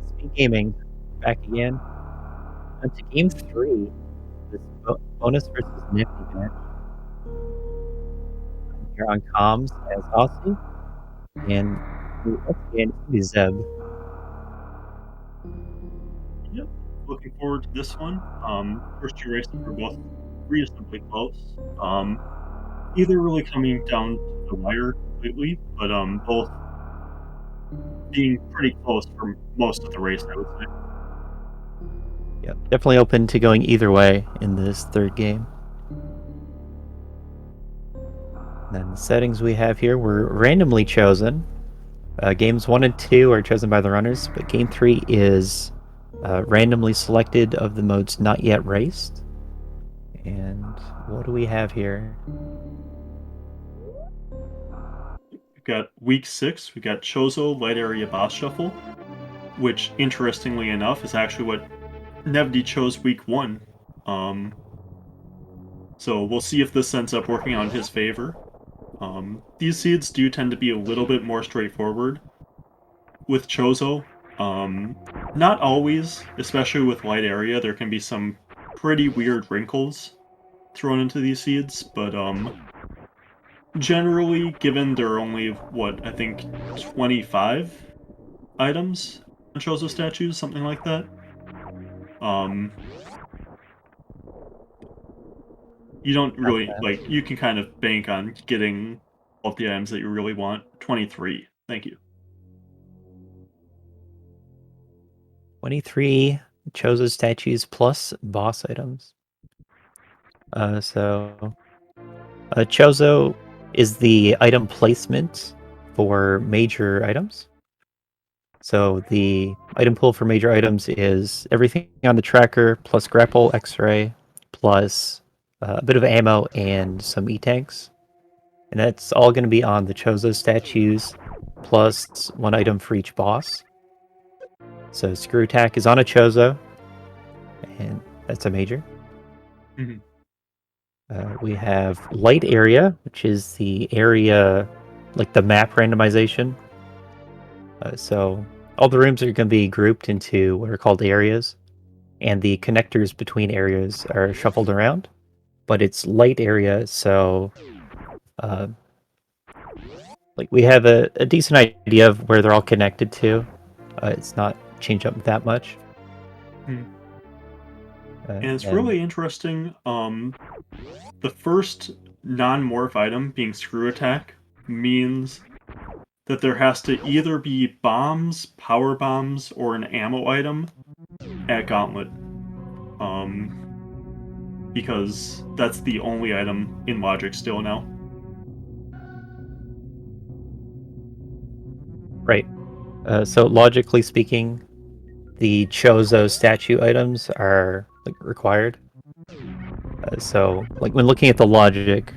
SpeedGaming back again. On to game 3, this bonus versus Nevdi match. I'm here on comms as Aussie, and once again, it's gonna be Zeb. Yep, looking forward to this one. First two races were both reasonably close. Either really coming down to the wire completely, but both being pretty close for most of the race, I would say. Yep, definitely open to going either way in this third game. Then the settings we have here were randomly chosen. Games 1 and 2 are chosen by the runners, but game 3 is randomly selected of the modes not yet raced. And what do we have here? We've got week 6, we got Chozo Light Area Boss Shuffle, which interestingly enough is actually what Nevdi chose week 1. So we'll see if this ends up working on his favor. These seeds do tend to be a little bit more straightforward with Chozo. Not always, especially with light area, there can be some pretty weird wrinkles thrown into these seeds, but generally, given there are only, what, I think 25 items in Chozo statues, something like that, you don't really, like, you can kind of bank on getting all the items that you really want. 23, thank you. 23 Chozo statues plus boss items. Chozo is the item placement for major items. So the item pool for major items is everything on the tracker plus grapple, X-ray, plus a bit of ammo and some E-tanks. And that's all going to be on the Chozo statues plus one item for each boss. So Screw Attack is on a Chozo, and that's a major. Mm-hmm. We have Light Area, which is the area, like the map randomization. So all the rooms are going to be grouped into what are called areas, and the connectors between areas are shuffled around. But it's light area, so like we have a decent idea of where they're all connected to. It's not changed up that much. And it's really interesting. The first non-morph item being Screw Attack means that there has to either be bombs, power bombs, or an ammo item at Gauntlet. Because that's the only item in Logic still now. Right. So logically speaking, the Chozo statue items are like required. So like when looking at the logic,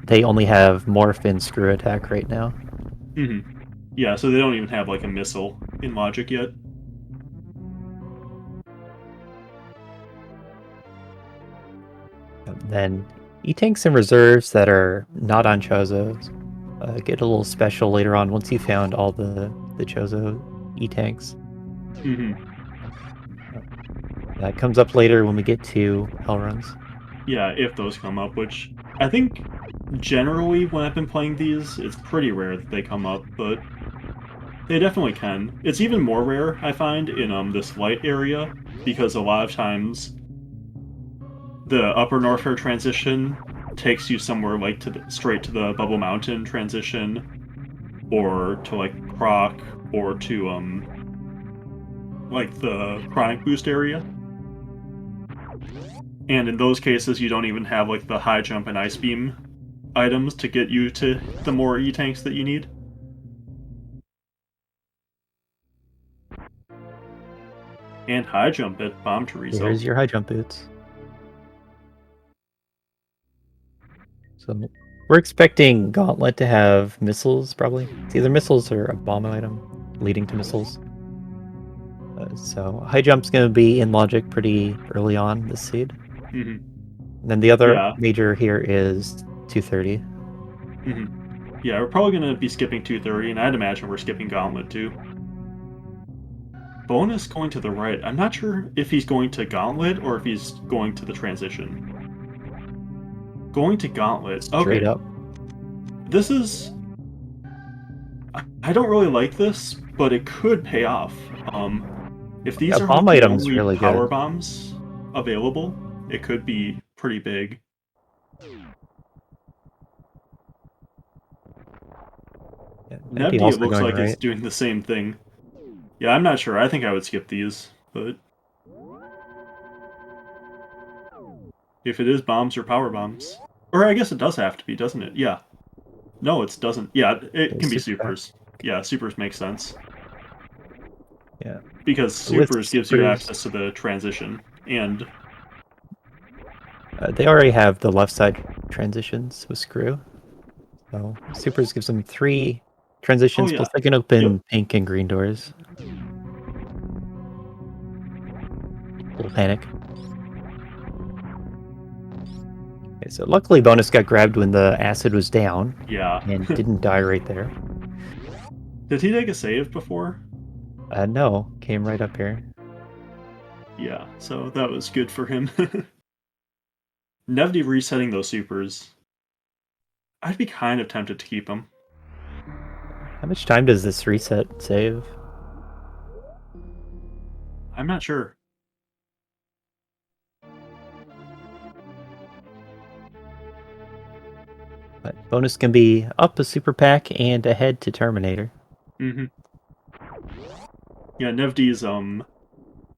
they only have morph and screw attack right now. Mm-hmm. Yeah, so they don't even have like a missile in Logic yet. Then E-tanks and reserves that are not on Chozos get a little special later on once you found all the Chozo E-tanks. Mm-hmm. That comes up later when we get to Hell Runs. Yeah, if those come up, which I think generally when I've been playing these, it's pretty rare that they come up, but they definitely can. It's even more rare, I find, in this light area, because a lot of times the Upper Norfair transition takes you somewhere like straight to the Bubble Mountain transition, or to like Croc, or to like the Chronic Boost area. And in those cases, you don't even have like the High Jump and Ice Beam items to get you to the more E-tanks that you need. And High Jump at Bomb Teresa. Here's your High Jump boots. So we're expecting Gauntlet to have missiles, probably. It's either missiles or a bomb item leading to missiles. So High Jump's going to be in Logic pretty early on this seed. Mm-hmm. And then the other major here is 230. Mm-hmm. Yeah, we're probably going to be skipping 230, and I'd imagine we're skipping Gauntlet too. Bonus going to the right. I'm not sure if he's going to Gauntlet or if he's going to the transition. Going to Gauntlet. Straight Okay. up. This is... I don't really like this, but it could pay off. If these A are bomb like the item's only really power good. bombs available, it could be pretty big. Yeah, Nevdi Nevdi, it also looks going like, is right. doing the same thing. Yeah, I'm not sure. I think I would skip these, but... If it is bombs or power bombs. Or I guess it does have to be, doesn't it? Yeah. No, it doesn't. Yeah, it can be Super pack. supers. Yeah, supers make sense. Yeah. Because With supers gives you supers, access to the transition, and... they already have the left side transitions with screw. So supers gives them 3 Oh transitions, yeah. plus they can Yep. open pink and green doors. Little panic. Okay, so luckily bonus got grabbed when the acid was down Yeah. and didn't die right there. Did he take a save before? No, came right up here. Yeah, so that was good for him. Nevdi resetting those supers. I'd be kind of tempted to keep him. How much time does this reset save? I'm not sure. But bonus can be up a super pack and ahead to Terminator. Mm-hmm. Yeah, Nevdi's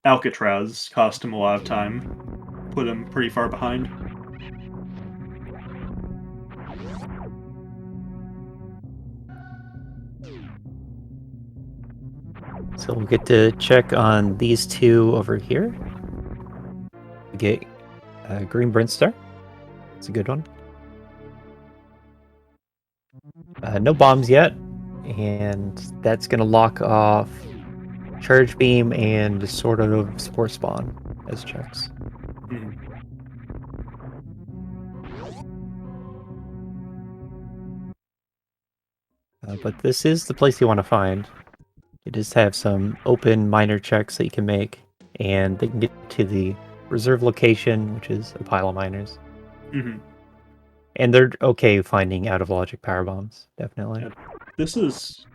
Alcatraz cost him a lot of time. Put him pretty far behind. So we'll get to check on these 2 over here. We get green Brinstar. It's a good one. No bombs yet, and that's going to lock off Charge Beam and sort of Spore Spawn as checks. Mm. But this is the place you want to find. You just have some open minor checks that you can make, and they can get to the reserve location, which is a pile of miners. Mm-hmm. And they're okay finding out of logic power bombs, definitely. Yeah, this is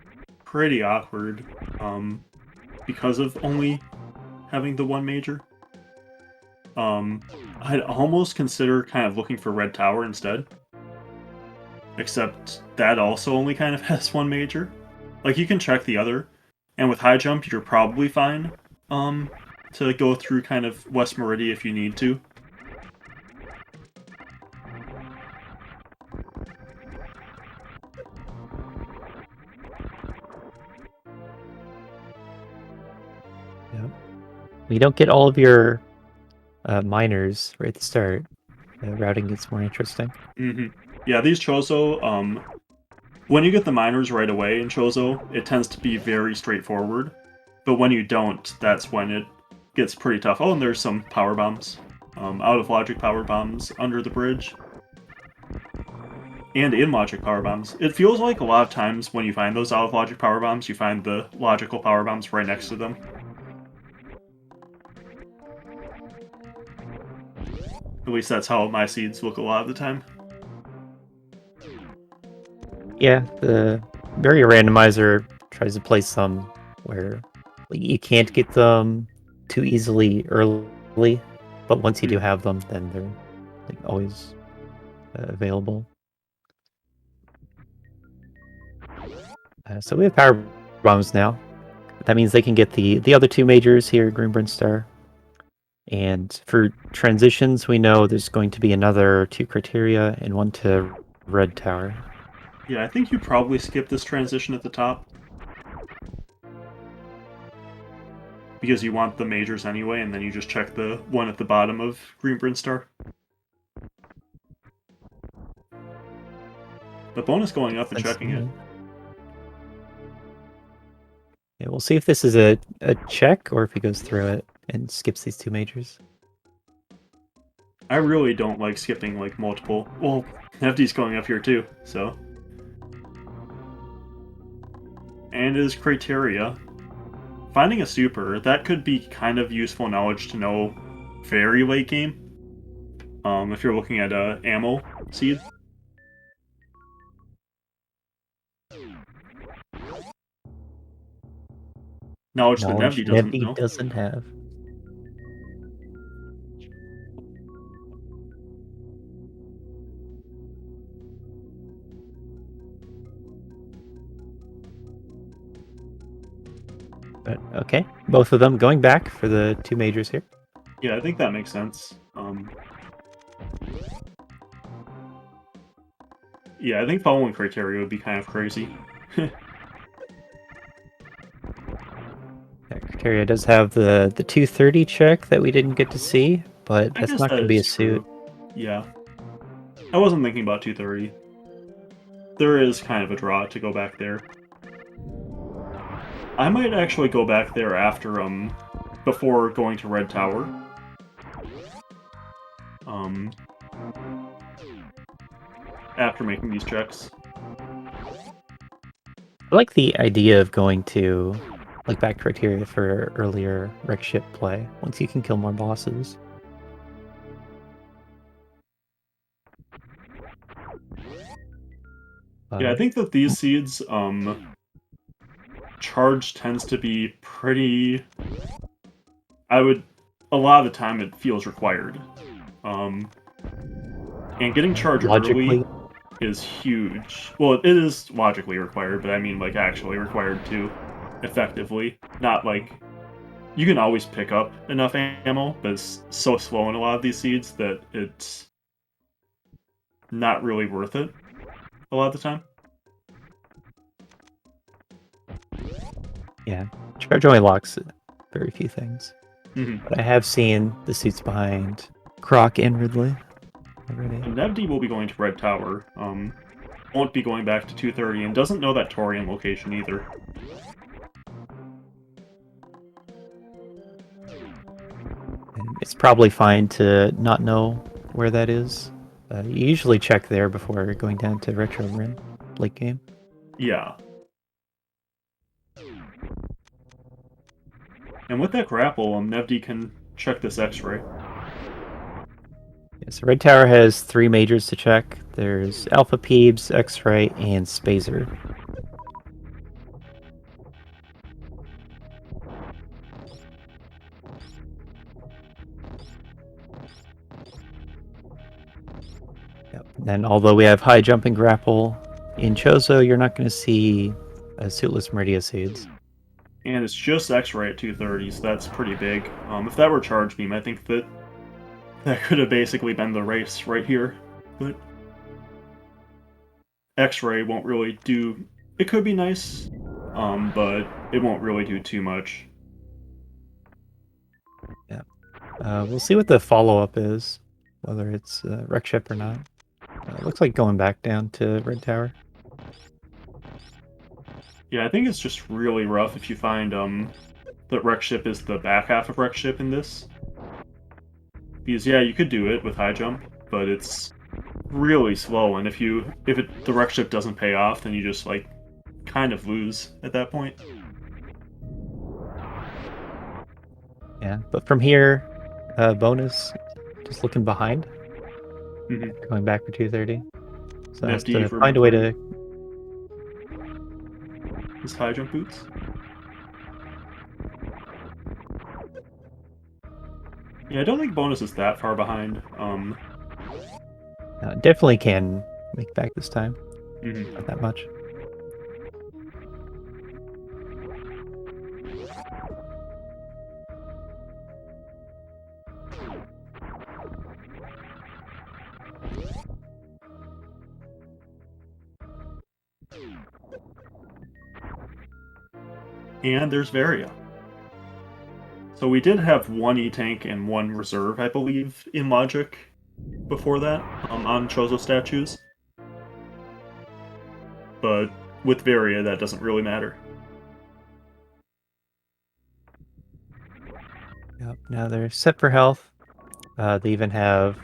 pretty awkward, because of only having the one major. I'd almost consider kind of looking for Red Tower instead. Except that also only kind of has one major. Like, you can check the other, and with high jump, you're probably fine, to go through kind of West Meridia if you need to. Yep. You don't get all of your miners right at the start. The routing gets more interesting. Mm-hmm. Yeah, these Chozo, when you get the miners right away in Chozo, it tends to be very straightforward. But when you don't, that's when it gets pretty tough. Oh, and there's some power bombs. Out of logic power bombs under the bridge. And in logic power bombs. It feels like a lot of times when you find those out of logic power bombs, you find the logical power bombs right next to them. At least that's how my seeds look a lot of the time. Yeah, the barrier randomizer tries to place some where you can't get them too easily early, but once you do have them, then they're always available. So we have power bombs now. That means they can get the other 2 majors here, Green Brinstar. And for transitions, we know there's going to be another 2 criteria and 1 to Red Tower. Yeah, I think you probably skip this transition at the top. Because you want the majors anyway, and then you just check the one at the bottom of Green Brinstar. The bonus going up and checking it. Yeah, we'll see if this is a check or if he goes through it and skips these 2 majors. I really don't like skipping, like, multiple... Well, Nevdi's going up here too, so... And his criteria. finding a super, that could be kind of useful knowledge to know very late game. If you're looking at a ammo seed. Knowledge that Knowledge Nevdi doesn't Nevdi know. doesn't have. But okay, both of them going back for the two majors here. Yeah, I think that makes sense. Yeah, I think following criteria would be kind of crazy. Yeah, Criteria does have the 230 check that we didn't get to see, but I that's guess not that going to be is a suit. true. Yeah. I wasn't thinking about 230. There is kind of a draw to go back there. I might actually go back there after, before going to Red Tower. After making these checks. I like the idea of going to like back criteria for earlier wreck ship play once you can kill more bosses. Yeah, I think that these seeds, charge tends to be pretty... A lot of the time it feels required. And getting charge Logically, early is huge. Well, it is logically required, but I mean, like, actually required too, effectively. Not like... You can always pick up enough ammo, but it's so slow in a lot of these seeds that it's not really worth it a lot of the time. yeah, charge only locks very few things. Mm-hmm. But I have seen the suits behind Croc and Ridley already. And Nevdi will be going to Red Tower. Won't be going back to 230, and doesn't know that Torian location either. And it's probably fine to not know where that is. You usually check there before going down to Retro Rin late game. Yeah. And with that grapple, Nevdi can check this X-ray. Yeah, so Red Tower has 3 majors to check. There's Alpha Peebs, X-Ray, and Spazer. Yep. Then, although we have high jump and grapple in Chozo, you're not going to see suitless Meridia seeds. And it's just X-ray at 230, so that's pretty big. If that were Charge Beam, I think that could have basically been the race right here. But X-ray won't really do... It could be nice, but it won't really do too much. Yeah. We'll see what the follow-up is, whether it's Wreck Ship or not. It looks like going back down to Red Tower. Yeah, I think it's just really rough if you find that Wreck Ship is the back half of Wreck Ship in this. Because yeah, you could do it with high jump, but it's really slow, and if the Wreck Ship doesn't pay off, then you just like kind of lose at that point. Yeah, but from here, bonus, just looking behind, going back for 230. So I have to find a way to... His high jump boots. Yeah, I don't think bonus is that far behind. Definitely can make back this time. Not that much. And there's Varia. So we did have one E-Tank and one reserve, I believe, in Logic before that, on Chozo statues. But with Varia, that doesn't really matter. Yep, now they're set for health. They even have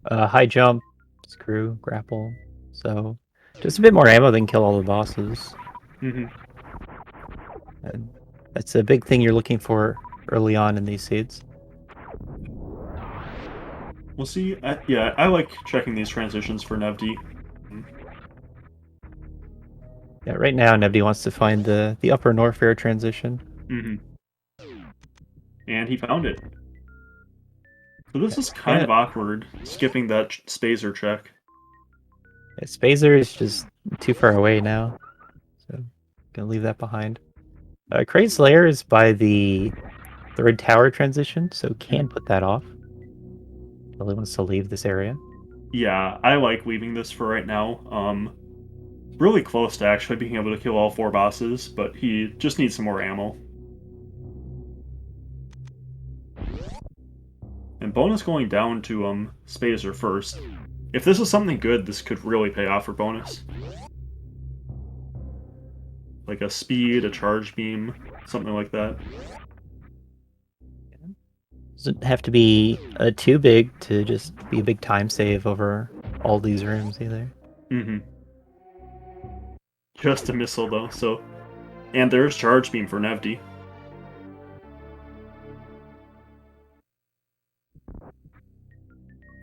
high jump, screw, grapple. So just a bit more ammo than kill all the bosses. And That's a big thing you're looking for early on in these seeds. We'll see. Yeah, I like checking these transitions for Nevdi. Yeah, right now Nevdi wants to find the upper Norfair transition. Mm-hmm. And he found it. So this Yeah, is kind of awkward, skipping that Spazer check. Spazer is just too far away now, so gonna leave that behind. Crane's Lair is by the red tower transition, so can put that off. Really wants to leave this area. Yeah, I like leaving this for right now. Really close to actually being able to kill all 4 bosses, but he just needs some more ammo. And Bonus going down to Spazer first. If this is something good, this could really pay off for Bonus. Like a speed, a charge beam, something like that. Doesn't have to be too big to just be a big time save over all these rooms either. Mm-hmm. Just a missile though, so... And there's charge beam for Nevdi.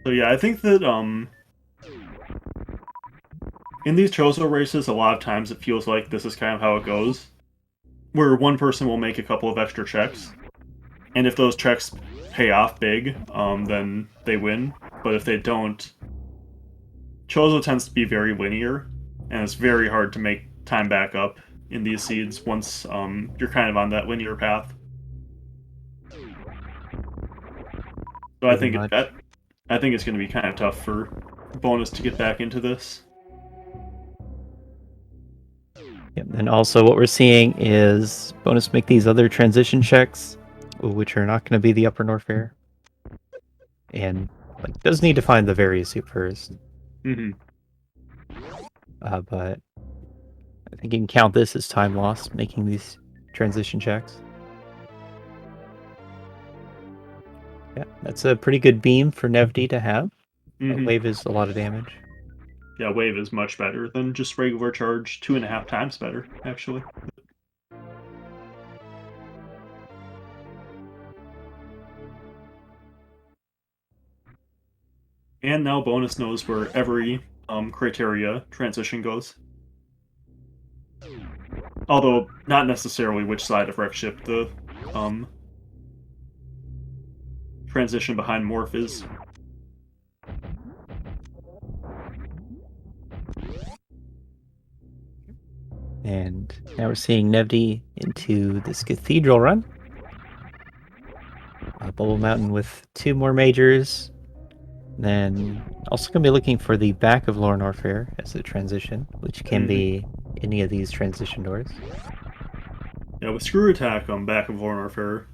So yeah, I think that, in these Chozo races, a lot of times it feels like this is kind of how it goes. Where one person will make a couple of extra checks, and if those checks pay off big, then they win. But if they don't, Chozo tends to be very linear, and it's very hard to make time back up in these seeds once you're kind of on that linear path. So I Pretty think much. I think it's going to be kind of tough for Bonus to get back into this. Yep. And also what we're seeing is Bonus make these other transition checks, which are not going to be the upper Norfair. And like does need to find the various suit first. Mm-hmm. But I think you can count this as time lost making these transition checks. Yeah, that's a pretty good beam for Nevdi to have. Mm-hmm. Wave is a lot of damage. Yeah, wave is much better than just regular charge. 2.5 times better, actually. And now Bonus knows where every criteria transition goes. Although, not necessarily which side of Wreckship the transition behind Morph is. And now we're seeing Nevdi into this Cathedral run. Bubble Mountain with 2 more majors. Then also going to be looking for the back of Lorne Orfair as a transition, which can be any of these transition doors. Yeah, with Screw Attack on back of Lorne Orfair,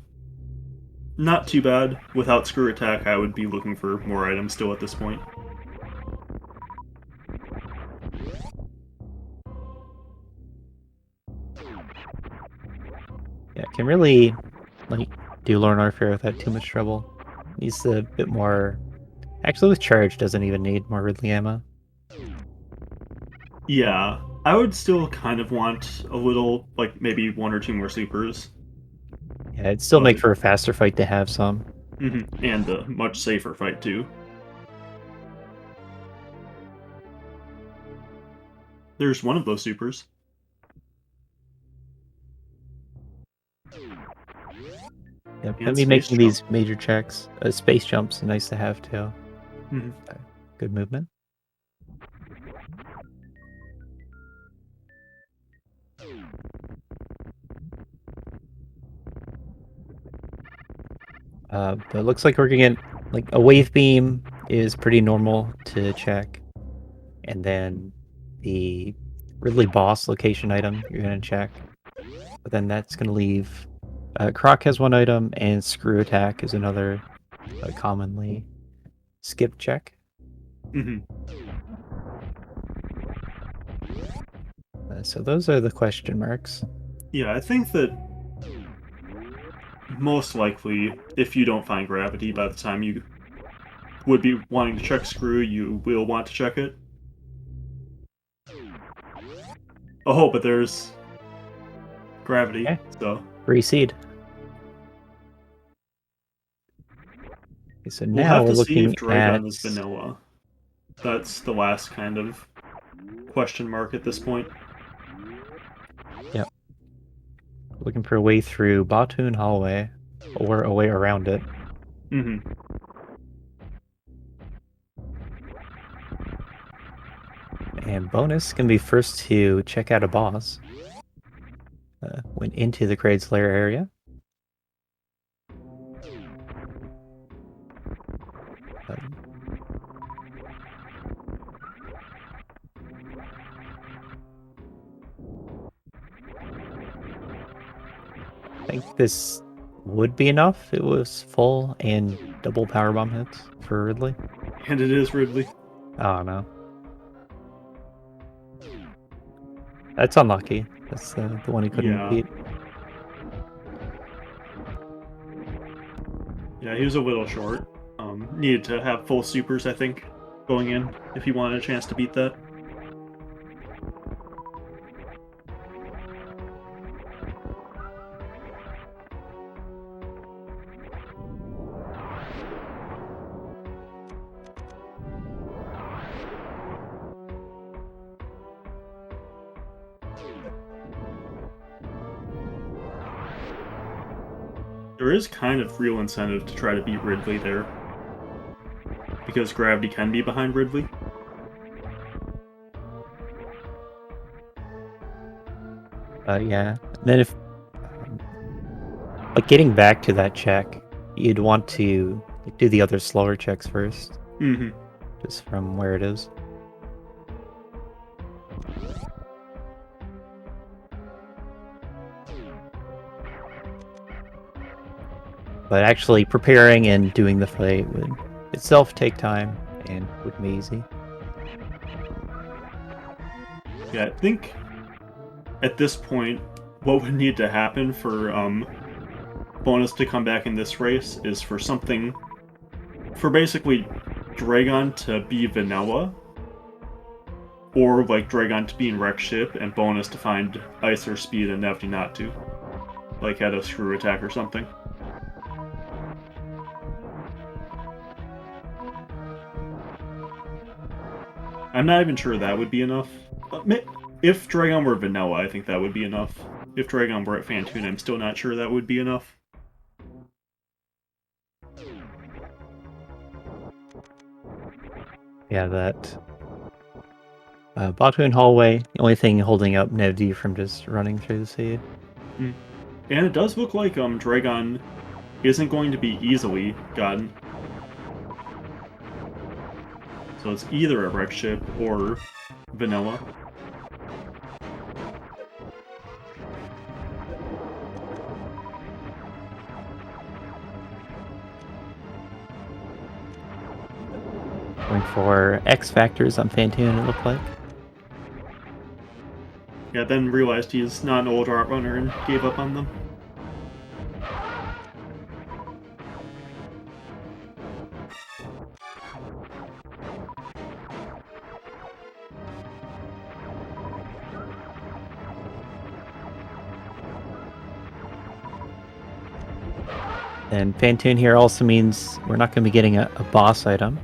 not too bad. Without Screw Attack, I would be looking for more items still at this point. Yeah, can really like do Lorne Orfair without too much trouble. Needs a bit more. Actually, with charge doesn't even need more Ridley ammo. Yeah, I would still kind of want a little, like maybe 1 or 2 more supers. Yeah, it'd still make for a faster fight to have some. And a much safer fight too. There's one of those supers. Yep, And gonna be space making jump. these major checks. Space jumps, nice to have too. Good movement. But it looks like we're gonna get like a wave beam is pretty normal to check, and then the Ridley boss location item you're gonna check. But then that's gonna leave. Croc has 1 item, and Screw Attack is another commonly skip check. So those are the question marks. Yeah, I think that most likely, if you don't find gravity by the time you would be wanting to check Screw, you will want to check it. Oh, but there's gravity, Okay. so... Reseed. Okay, so We'll now have we're to see if looking at Dragon is vanilla. That's the last kind of question mark at this point. Yep. Looking for a way through Batoon Hallway or a way around it. Mm-hmm. And bonus can be first to check out a boss. Went into the Kraid's Lair area. I think this would be enough. It was full and double powerbomb hits for Ridley. And it is Ridley. Oh no. That's unlucky. That's the one he couldn't Yeah. beat. Yeah, he was a little short. Needed to have full supers, I think, going in if he wanted a chance to beat that. There is kind of real incentive to try to beat Ridley there, because gravity can be behind Ridley. Yeah. And then if, like, getting back to that check, you'd want to do the other slower checks first. Mm-hmm. Just from where it is. But actually preparing and doing the fight would itself take time and would be easy. Yeah, I think at this point, what would need to happen for Bonus to come back in this race is for basically Dragon to be vanilla, or like Dragon to be in wreck ship and Bonus to find ice or speed and Nevdi not to, like had a screw attack or something. I'm not even sure that would be enough. If Dragon were vanilla, I think that would be enough. If Dragon were at Fantoon, I'm still not sure that would be enough. Yeah, that Batoon hallway, the only thing holding up Nevdi from just running through the seed. And it does look like Dragon isn't going to be easily gotten. So it's either a wreck ship or vanilla. Going for X factors on Fantoon, it looked like. Yeah, then realized he's not an old art runner and gave up on them. And Fantoon here also means we're not going to be getting a boss item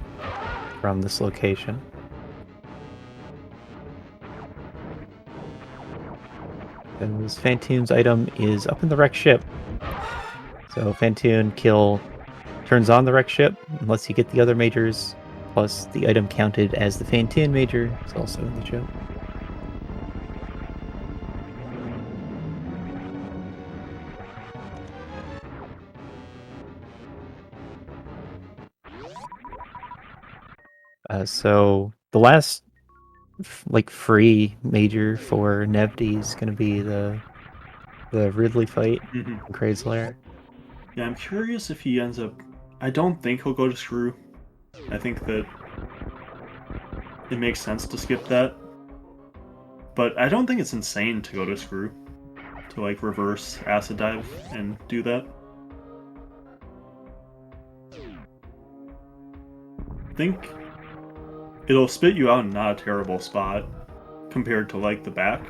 from this location. Because Fantoon's item is up in the wreck ship. So Fantoon kill turns on the wreck ship unless you get the other majors, plus the item counted as the Fantoon major is also in the ship. So the last free major for Nevdi is going to be the Ridley fight in Kraid's Lair. Yeah, I'm curious if he ends up... I don't think he'll go to Screw. I think that it makes sense to skip that. But I don't think it's insane to go to Screw. To, like, reverse Acid Dive and do that. I think it'll spit you out in not a terrible spot compared to, like, the back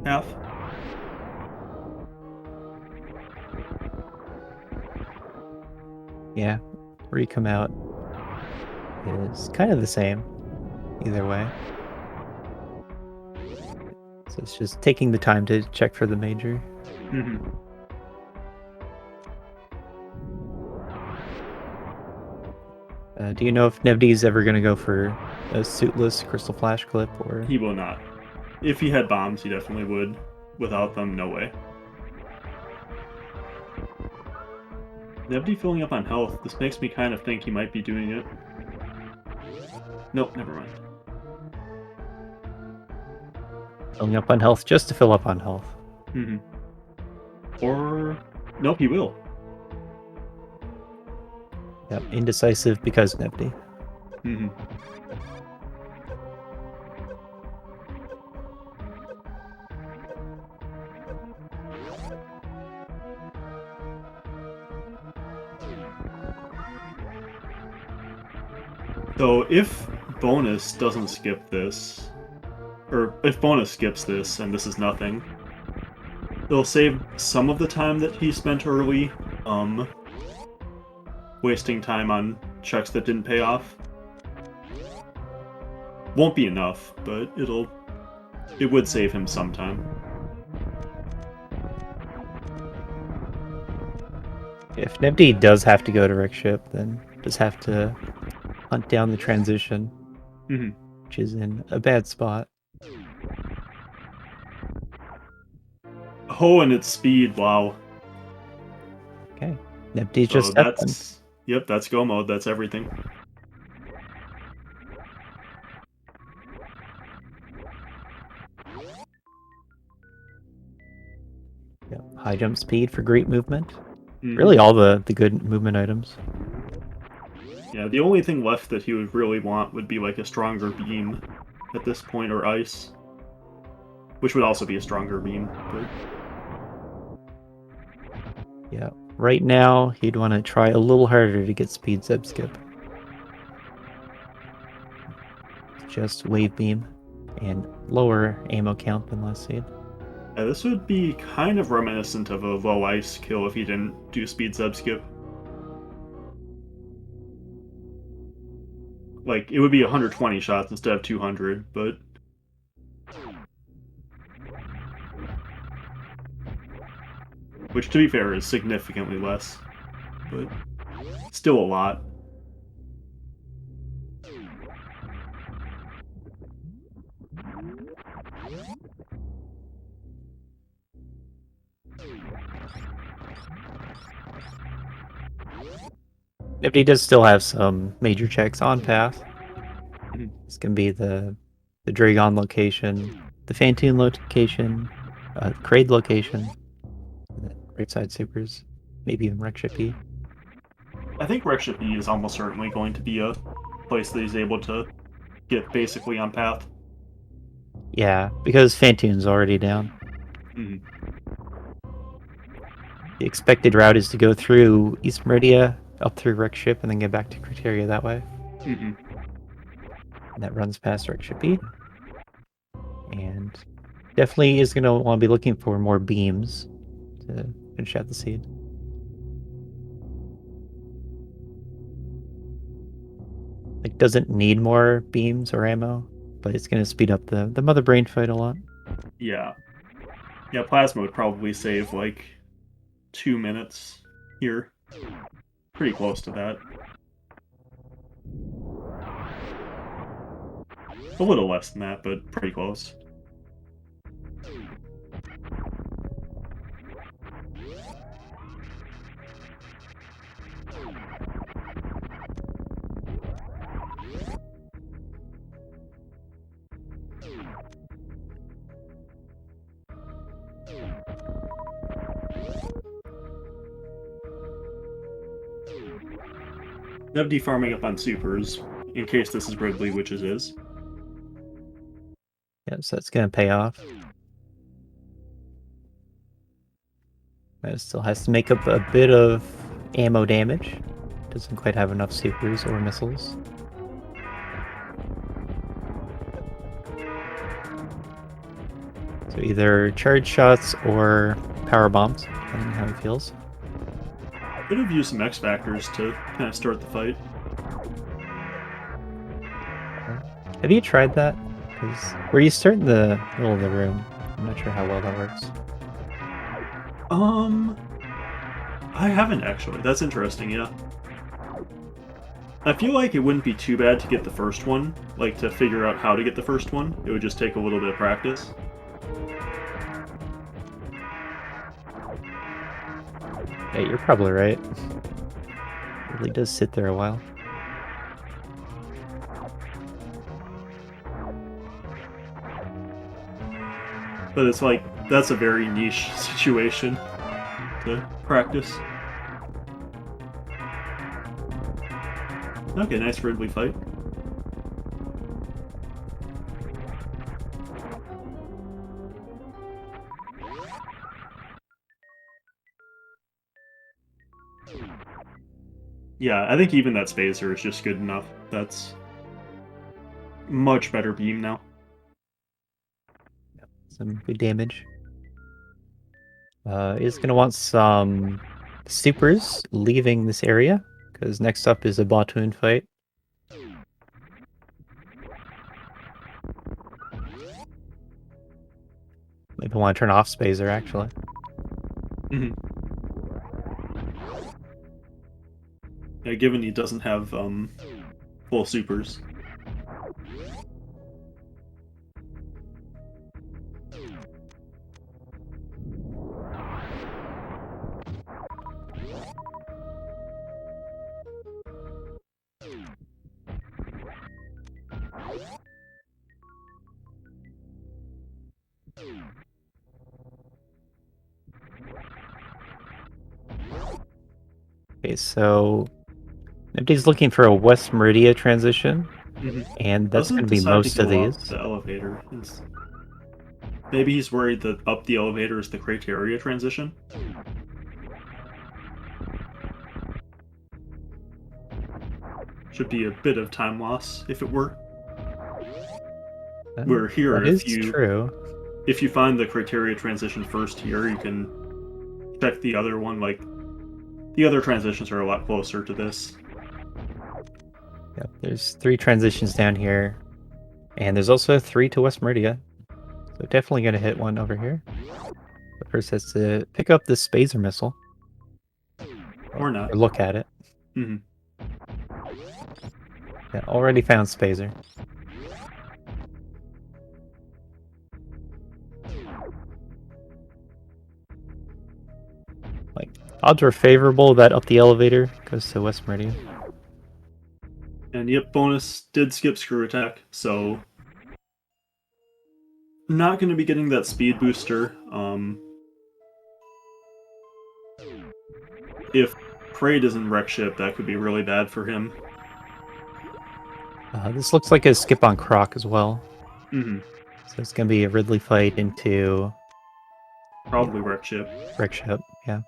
half. Yeah, where you come out is kind of the same either way. So it's just taking the time to check for the major. Mm-hmm. Do you know if Nevdi's ever going to go for a suitless Crystal Flash clip, or? He will not. If he had bombs, he definitely would. Without them, no way. Nevdi filling up on health. This makes me kind of think he might be doing it. Nope, never mind. Filling up on health just to fill up on health. Mm-hmm. Or... Nope, he will. Yep, indecisive because Nevdi. Mm-hmm. So if Bonus doesn't skip this, or if Bonus skips this and this is nothing, it'll save some of the time that he spent early, wasting time on checks that didn't pay off. Won't be enough, but it would save him some time. If Nevdi does have to go to Rick Ship, then just have to hunt down the transition, Mm-hmm. which is in a bad spot. Oh, and its speed, wow. Okay, Nevdi's So just stepped in. yep, that's go mode, that's everything. Yep. High jump speed for great movement. Mm-hmm. Really all the good movement items. Yeah, the only thing left that he would really want would be like a stronger beam at this point, or ice. Which would also be a stronger beam, but... Yeah, right now he'd want to try a little harder to get speed zeb skip. Just wave beam and lower ammo count than last seed. Yeah, this would be kind of reminiscent of a low ice kill if he didn't do speed zeb skip. Like, it would be 120 shots instead of 200, but... Which, to be fair, is significantly less. But still a lot. Nevdi does still have some major checks on path. Mhm. It's going to be the Dragon location, the Fantoon location, Kraid location, right side supers, maybe even Rekshippy. I think Rekshippy is almost certainly going to be a place that he's able to get basically on path. Yeah, because Fantoon's already down. Mhm. The expected route is to go through East Meridia, up through Rekship, and then get back to Criteria that way. Mhm. And that runs past Rekshippy. And definitely is going to want to be looking for more beams to finish out the seed. Like, doesn't need more beams or ammo, but it's going to speed up the Mother Brain fight a lot. Yeah. Yeah, Plasma would probably save, like, 2 minutes here. Pretty close to that. A little less than that, but pretty close. Nevdi farming up on supers, in case this is Ridley, which it is. Yeah, so that's going to pay off. But it still has to make up a bit of ammo damage. Doesn't quite have enough supers or missiles. So either charge shots or power bombs, depending on how he feels. Could have used some X factors to kind of start the fight. Have you tried that? Because where you start in the middle of the room, I'm not sure how well that works. I haven't actually. That's interesting, yeah. I feel like it wouldn't be too bad to get the first one, like to figure out how to get the first one. It would just take a little bit of practice. Yeah, you're probably right. It really does sit there a while. But it's like, that's a very niche situation to practice. Okay, nice Ridley fight. Yeah, I think even that spacer is just good enough. That's much better beam now. Some good damage. Is going to want some supers leaving this area, because next up is a Batoon fight. Maybe want to turn off Spazer, actually. Yeah, given he doesn't have full supers. Okay, so Nevdi's looking for a West Meridia transition, and that's going Doesn't to be decide to most of go these. up the elevator. Maybe he's worried that up the elevator is the criteria transition. Should be a bit of time loss if it were. Where here, That is true. if you find the criteria transition first here, you can check the other one. Like the other transitions are a lot closer to this. Yeah, there's 3 transitions down here, and there's also 3 to West Meridia. So definitely going to hit one over here. But first has to pick up this Spazer missile. Or not. Or look at it. Mm-hmm. Yeah, already found Spazer. Like, odds are favorable that up the elevator goes to West Meridian. And yep, bonus did skip screw attack, so not going to be getting that speed booster. If Prey doesn't wreck ship, that could be really bad for him. This looks like a skip on Croc as well. Mm-hmm. So it's going to be a Ridley fight into... Probably wreck ship. Wreck ship, yeah.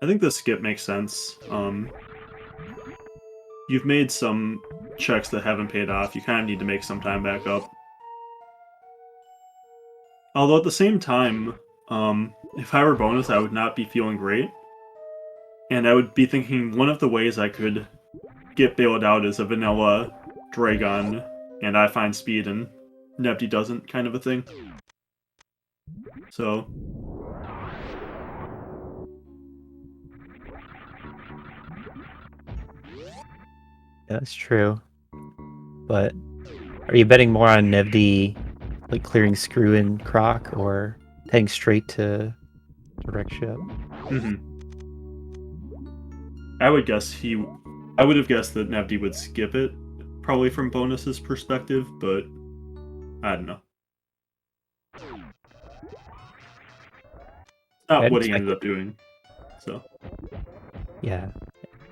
I think the skip makes sense. You've made some checks that haven't paid off. You kind of need to make some time back up. Although at the same time, if I were bonus, I would not be feeling great. And I would be thinking one of the ways I could get bailed out is a vanilla Dragon, and I find speed and Nevdi doesn't kind of a thing. So... Yeah, that's true. But are you betting more on Nevdi like clearing Screw and Croc, or heading straight to wreck ship? Mm-hmm. I would have guessed that Nevdi would skip it, probably from bonus's perspective, but I don't know. Not what he ended up doing. So yeah,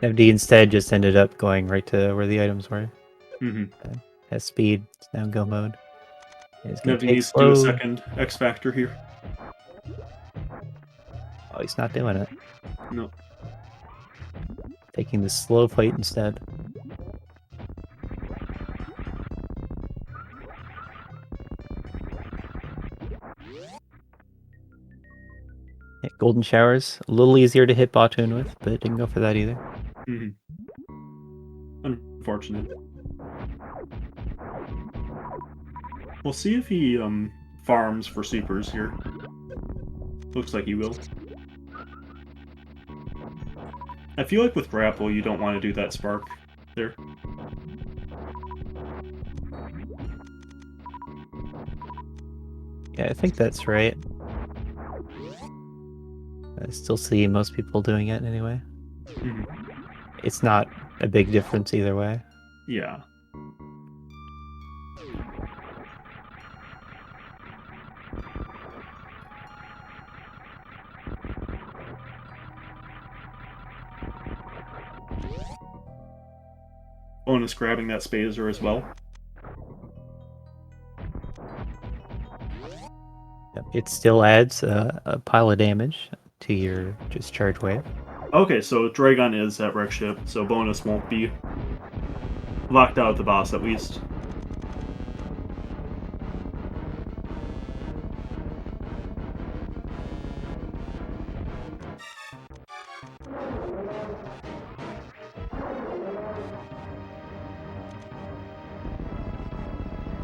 Nevdi instead just ended up going right to where the items were. Has speed, it's now go mode. Nevdi needs to do a second X Factor here. Oh, he's not doing it. No. Taking the slow fight instead. Yeah, Golden Showers, a little easier to hit Batoon with, but didn't go for that either. Unfortunate. We'll see if he farms for supers here. Looks like he will. I feel like with grapple, you don't want to do that spark there. Yeah, I think that's right. I still see most people doing it anyway. It's not a big difference either way. Yeah. Bonus grabbing that Spazer as well. Yep, it still adds a pile of damage to your just charge wave. Okay, so Dragon is at wreck ship, so bonus won't be locked out of the boss at least.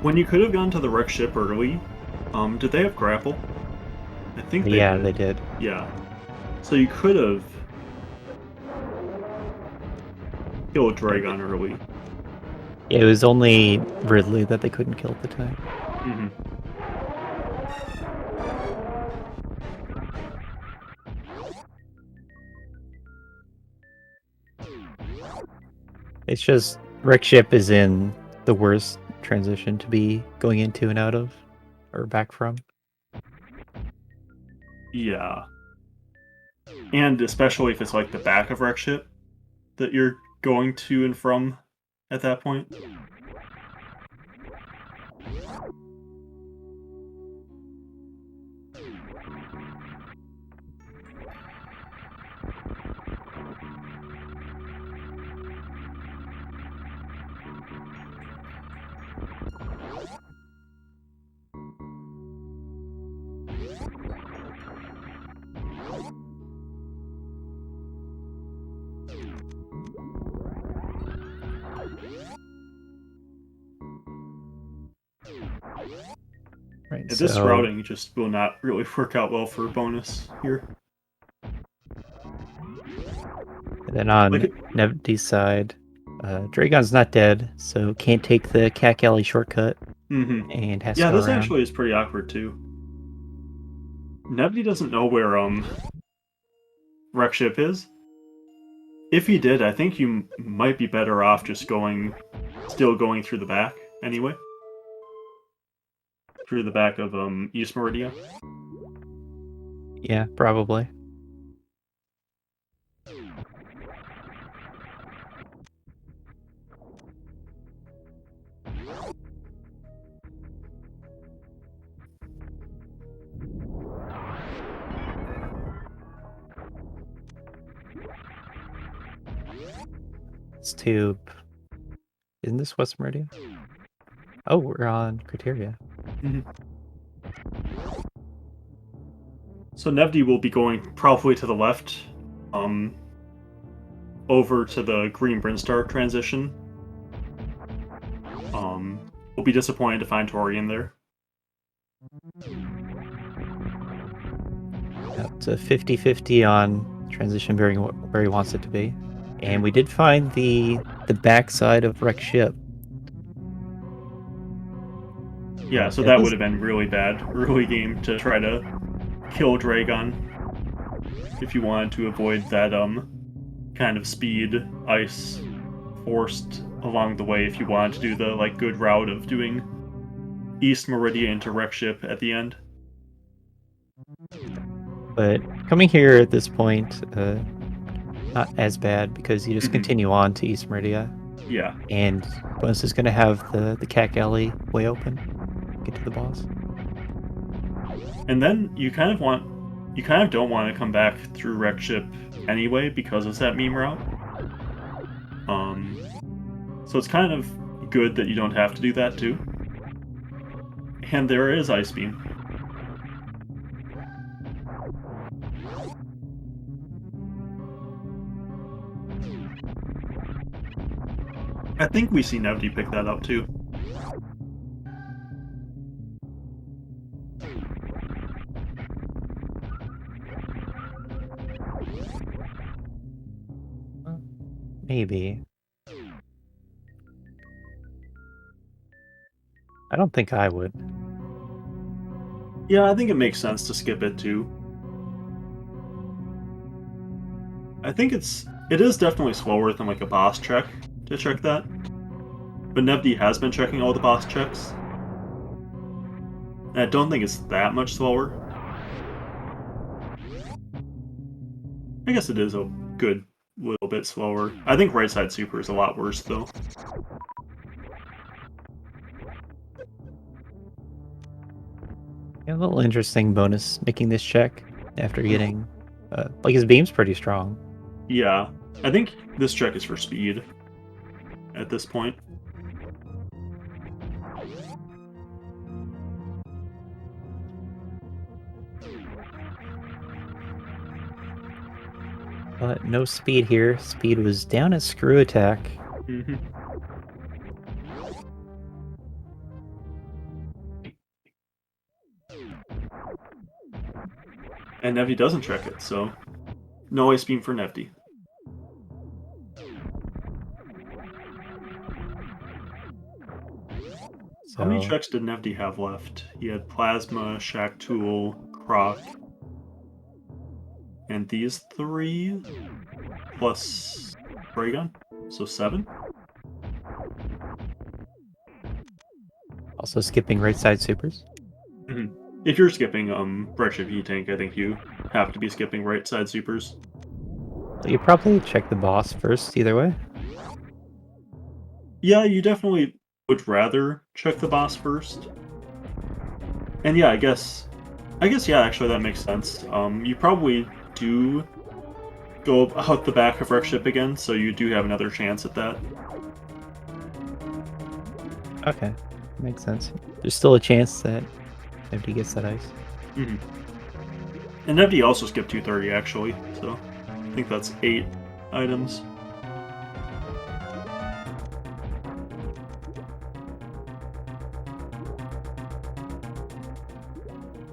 When you could have gone to the wreck ship early, did they have grapple? I think they Yeah, did. they did. Yeah. So you could have killed Dragon early. It was only Ridley that they couldn't kill at the time. It's just wreck ship is in the worst transition to be going into and out of, or back from. Yeah. And especially if it's like the back of wreck ship that you're going to and from at that point. Right. Yeah, this routing just will not really work out well for bonus here. And then on Nevdi's side, Dragon's not dead, so can't take the Cack Alley shortcut, and has to go this around. actually is pretty awkward too. Nevdi doesn't know where wreck ship is. If he did, I think you might be better off just still going through the back anyway. Through the back of East Meridia. Yeah, probably. This tube. Isn't this West Meridia? Oh, we're on Criteria. So Nevdi will be going probably to the left, over to the green Brinstar transition. We'll be disappointed to find Torian there. Yeah, it's a 50-50 on transition where he wants it to be. And we did find the backside of wreck ship. Yeah, so that would have been really bad early game to try to kill Dragon if you wanted to avoid that kind of speed ice forced along the way, if you wanted to do the good route of doing East Meridia into wreck ship at the end. But coming here at this point, not as bad, because you just continue on to East Meridia. Yeah. And Bonus is going to have the Cack Alley way open. Get to the boss. And then you kind of don't want to come back through wreck ship anyway because it's that meme route. So it's kind of good that you don't have to do that too. And there is Ice Beam. I think we see Nevdi pick that up too. Maybe. I don't think I would. Yeah, I think it makes sense to skip it too. I think it is definitely slower than like a boss check to check that. But Nevdi has been checking all the boss checks. And I don't think it's that much slower. I guess it is a good little bit slower. I think right side super is a lot worse though. Yeah, a little interesting bonus making this check after getting, like his beam's pretty strong. Yeah, I think this check is for speed at this point. But no speed here. Speed was down at screw attack. Mm-hmm. And Nevdi doesn't check it, so no ice beam for Nevdi. How many So checks did Nevdi have left? He had Plasma, Shack Tool, Croc, and these three plus Ray Gun, so 7. also skipping right side supers. Mm-hmm. If you're skipping Breath E-Tank, I think you have to be skipping right side supers. You probably check the boss first either way. Yeah, you definitely would rather check the boss first. And yeah, I guess yeah, actually that makes sense. You probably do go out the back of Wreck Ship again, so you do have another chance at that. Okay, makes sense. There's still a chance that Nevdi gets that ice. Mm-hmm. And Nevdi also skipped 230 actually, so I think that's 8 items.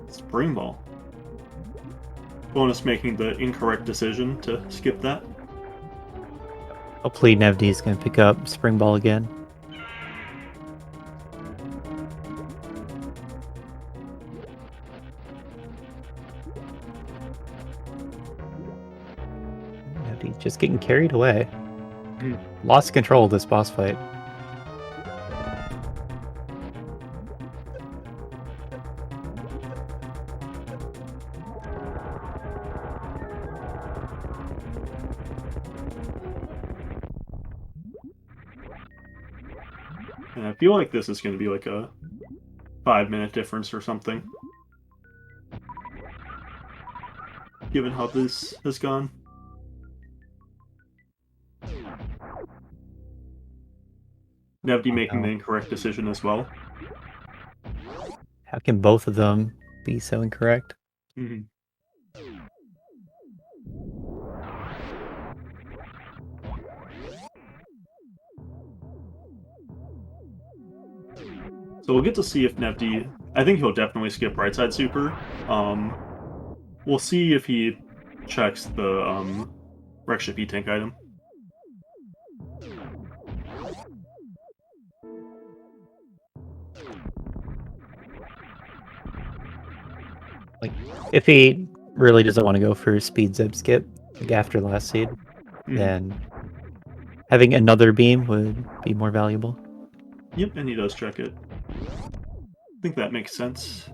Spring Ball. Bonus making the incorrect decision to skip that. Hopefully Nevdi is going to pick up Spring Ball again. Nevdi just getting carried away. Lost control of this boss fight. And I feel like this is going to be like a 5-minute difference or something. Given how this has gone. Nevdi making the incorrect decision as well. How can both of them be so incorrect? Mm-hmm. So we'll get to see if Nevdi... I think he'll definitely skip right side super. We'll see if he checks the Wreck Ship E-Tank item. Like, if he really doesn't want to go for speed zip skip, like after last seed, then having another beam would be more valuable. Yep, and he does check it. I think that makes sense.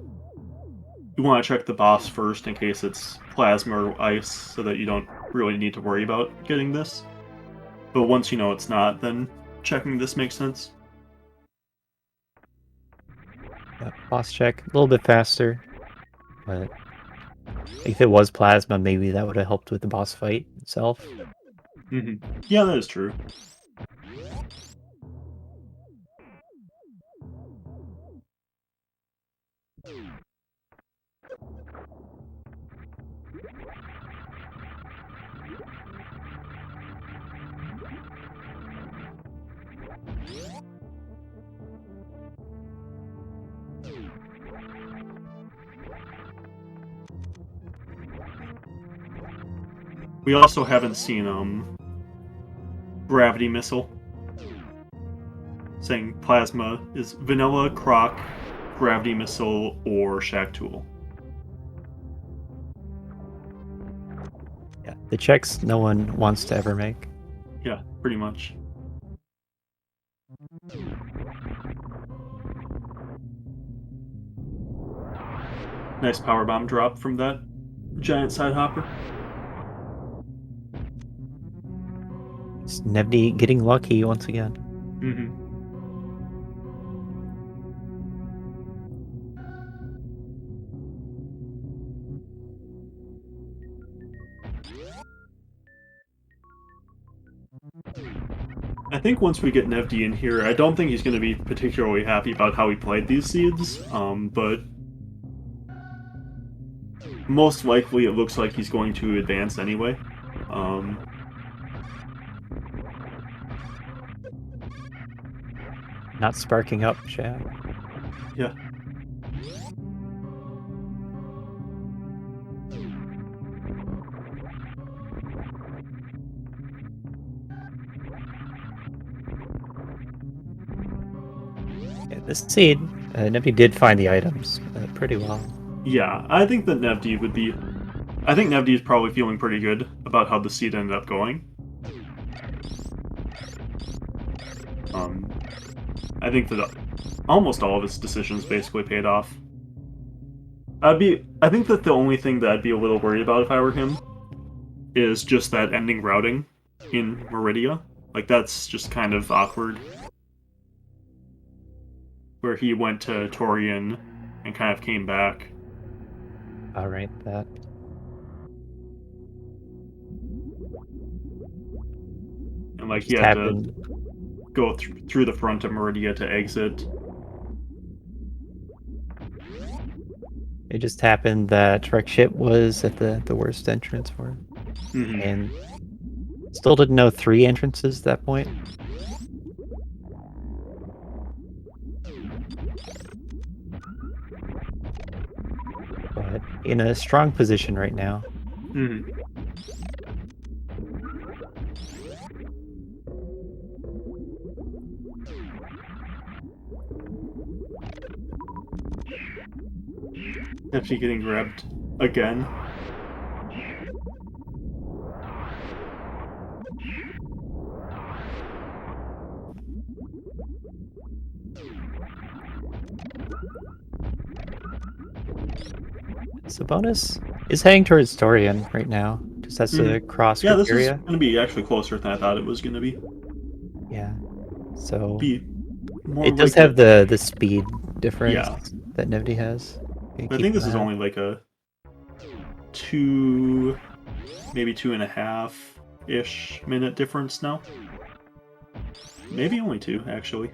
You want to check the boss first in case it's plasma or ice, so that you don't really need to worry about getting this. But once you know it's not, then checking this makes sense. Yeah, boss check, a little bit faster, but if it was plasma, maybe that would have helped with the boss fight itself. Yeah, that is true. We also haven't seen Gravity Missile. Saying Plasma is Vanilla, Croc, Gravity Missile, or Shack Tool. Yeah, the checks no one wants to ever make. Yeah, pretty much. Nice power bomb drop from that giant side hopper. It's Nevdi getting lucky once again. Mm-hmm. I think once we get Nevdi in here, I don't think he's going to be particularly happy about how he played these seeds, but most likely it looks like he's going to advance anyway. Not sparking up, Shaq. Yeah. This seed, Nevdi did find the items pretty well. Yeah, I think that Nevdi would be... I think Nevdi is probably feeling pretty good about how the seed ended up going. I think that almost all of his decisions basically paid off. I think that the only thing that I'd be a little worried about if I were him is just that ending routing in Meridia. Like, that's just kind of awkward. Where he went to Torian and kind of came back. Alright, that. And, like, he had to go through the front of Meridia to exit. It just happened that Wreck Ship was at the worst entrance for him. Mm-hmm. And still didn't know 3 entrances at that point. But in a strong position right now. Mm-hmm. Actually getting grabbed again. So Bonus is heading towards Torian right now. Just has to cross Yeah, this area. is going to be actually closer than I thought it was going to be. Yeah. So It does have the speed difference that Nevdi has. I think this is only like a 2, maybe 2.5-ish minute difference now. Maybe only 2, actually.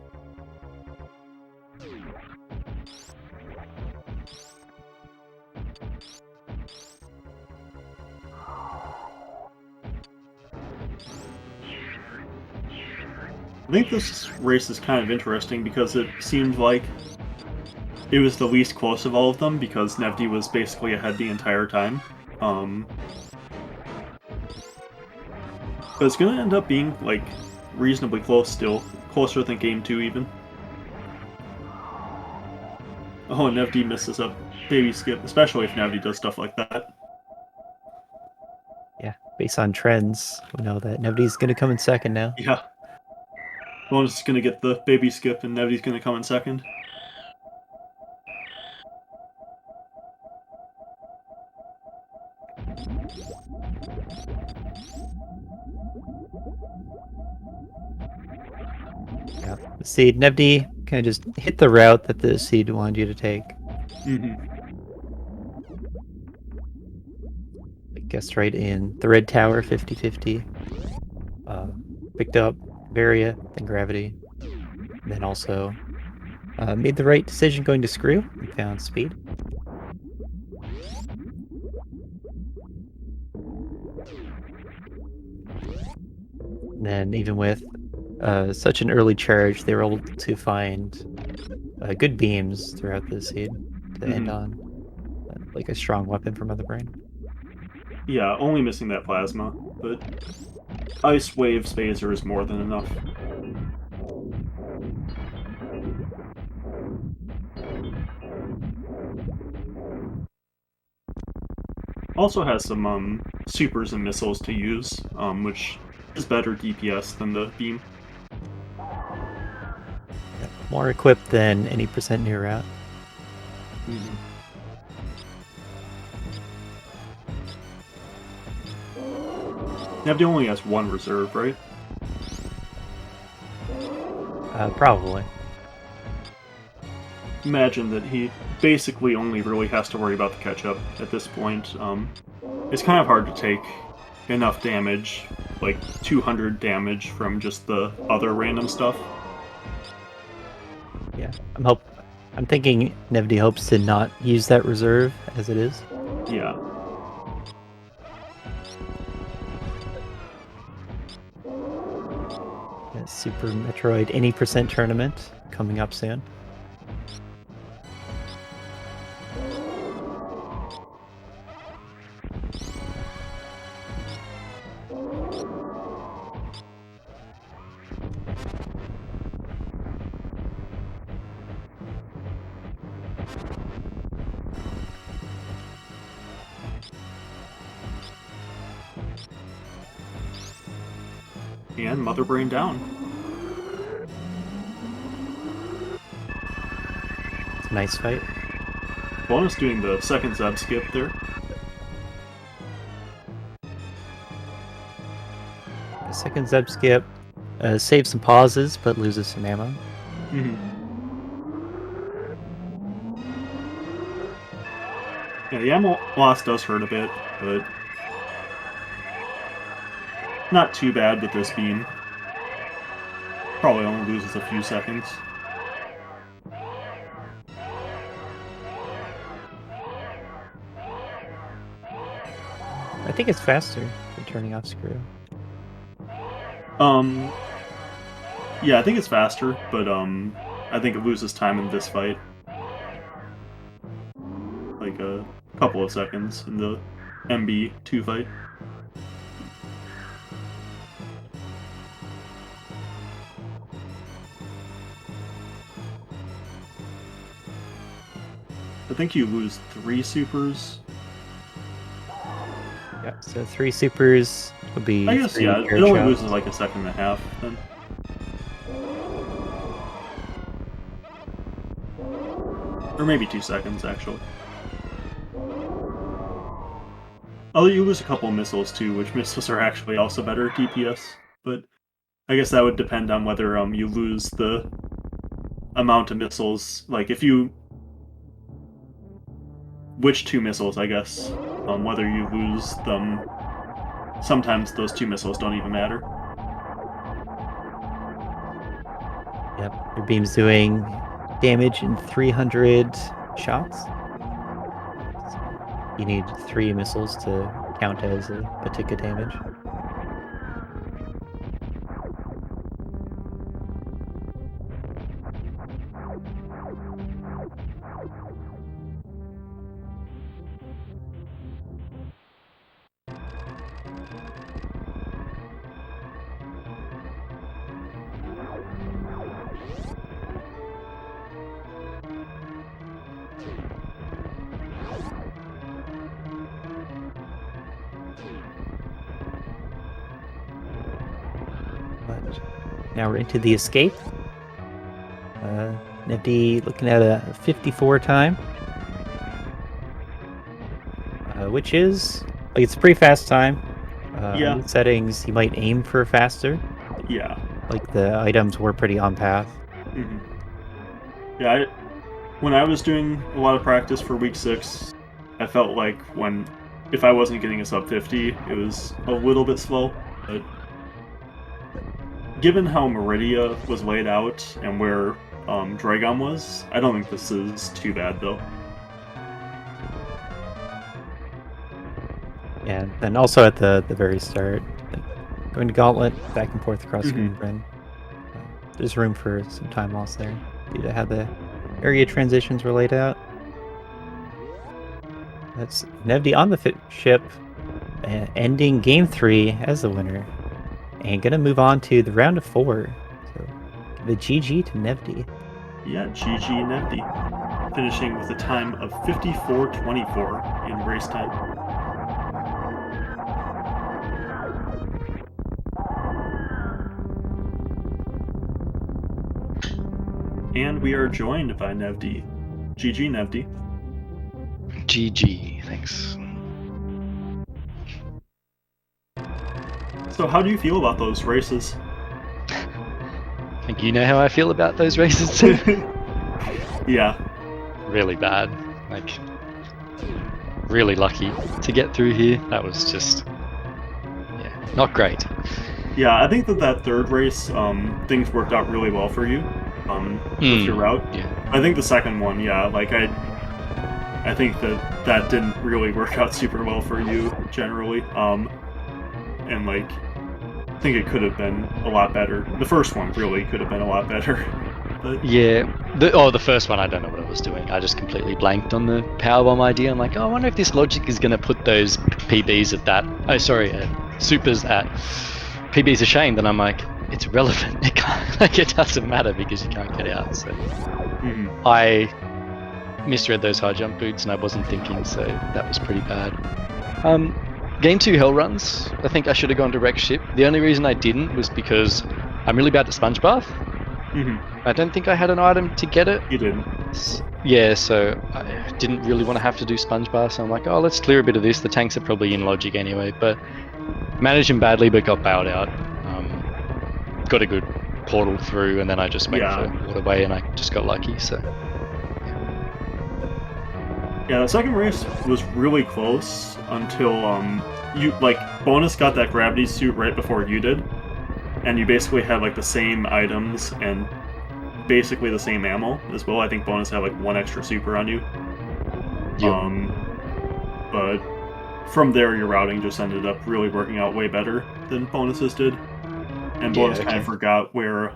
I think this race is kind of interesting because it seemed like it was the least close of all of them because Nevdi was basically ahead the entire time. But it's going to end up being, like, reasonably close still. Closer than Game 2, even. Oh, and Nevdi misses a baby skip, especially if Nevdi does stuff like that. Yeah, based on trends, we know that Nevdi's going to come in second now. Yeah. Bonus is going to get the baby skip, and Nevdi's going to come in second. Yeah, the seed, Nevdi kind of just hit the route that the seed wanted you to take. Mm-hmm. I guess right in the red tower, 50-50. Picked up Varia, then Gravity. And then also made the right decision going to Screw and found Speed. And then even with such an early charge, they were able to find good beams throughout the seed to end on like a strong weapon from Mother Brain. Yeah, only missing that plasma, but Ice Wave Spacer is more than enough. Also has some supers and missiles to use, which is better DPS than the beam. Yeah, more equipped than any percent near route. Nevdi only has one reserve, right? Probably. Imagine that he basically only really has to worry about the catch-up at this point. It's kind of hard to take enough damage, like 200 damage from just the other random stuff. Yeah, I'm thinking Nevdi hopes to not use that reserve as it is. Yeah. Super Metroid any percent tournament coming up soon. And Mother Brain down. It's a nice fight. Bonus doing the second Zeb skip there. The second Zeb skip saves some pauses, but loses some ammo. Yeah, the ammo loss does hurt a bit, but not too bad with this beam. Probably only loses a few seconds. I think it's faster than turning off screw. Yeah, I think it's faster, but I think it loses time in this fight. Like a couple of seconds in the MB2 fight. I think you lose 3 supers. Yeah, so 3 supers would be. I guess, yeah, it only loses like a second and a half then. Or maybe 2 seconds, actually. Although you lose a couple of missiles too, which missiles are actually also better DPS, but I guess that would depend on whether you lose the amount of missiles. Like if you which 2 missiles, I guess. Whether you lose them, sometimes those 2 missiles don't even matter. Yep, your beam's doing damage in 300 shots. So you need 3 missiles to count as a tick of damage. But now we're into the escape. Nevdi looking at a 54 time, which is like it's a pretty fast time. Yeah. On the settings, you might aim for faster. Yeah. Like the items were pretty on path. Yeah, when I was doing a lot of practice for week 6, I felt like if I wasn't getting a sub 50, it was a little bit slow, but given how Meridia was laid out and where Dragon was, I don't think this is too bad, though. Yeah, and also at the very start, like, going to Gauntlet, back and forth across screen. there's room for some time loss there due to how the area transitions were laid out. That's Nevdi on the ship, ending game 3 as the winner, and gonna move on to the round of 4. So the GG to Nevdi. Yeah, GG Nevdi, finishing with a time of 54:24 in race time. And we are joined by Nevdi. GG Nevdi. GG, thanks. So how do you feel about those races? I think you know how I feel about those races too. Yeah. Really bad. Like, really lucky to get through here. That was just, yeah, not great. Yeah, I think that third race, things worked out really well for you, with your route. Yeah. I think the second one, yeah, like I think that didn't really work out super well for you generally, and like, I think it could have been a lot better. The first one really could have been a lot better. But Yeah, the first one, I don't know what I was doing. I just completely blanked on the powerbomb idea. I'm like, oh, I wonder if this logic is going to put those PBs at that. Oh, sorry, supers at PBs ashamed. And I'm like, it's irrelevant. It can't, like, it doesn't matter because you can't get out. So I misread those high jump boots and I wasn't thinking, so that was pretty bad. Game 2 hell runs. I think I should have gone to wreck ship. The only reason I didn't was because I'm really bad at sponge bath. I don't think I had an item to get it. You didn't. Yeah, so I didn't really want to have to do sponge bar, so I'm like, oh, let's clear a bit of this. The tanks are probably in logic anyway, but managed them badly, but got bailed out. Got a good portal through, and then I just went for waterway, and I just got lucky. So yeah, the second race was really close until you Bonus got that gravity suit right before you did. And you basically had like the same items and basically the same ammo as well. I think Bonus had like one extra super on you. Yep. But from there, your routing just ended up really working out way better than Bonus's did. And Bonus kind of forgot where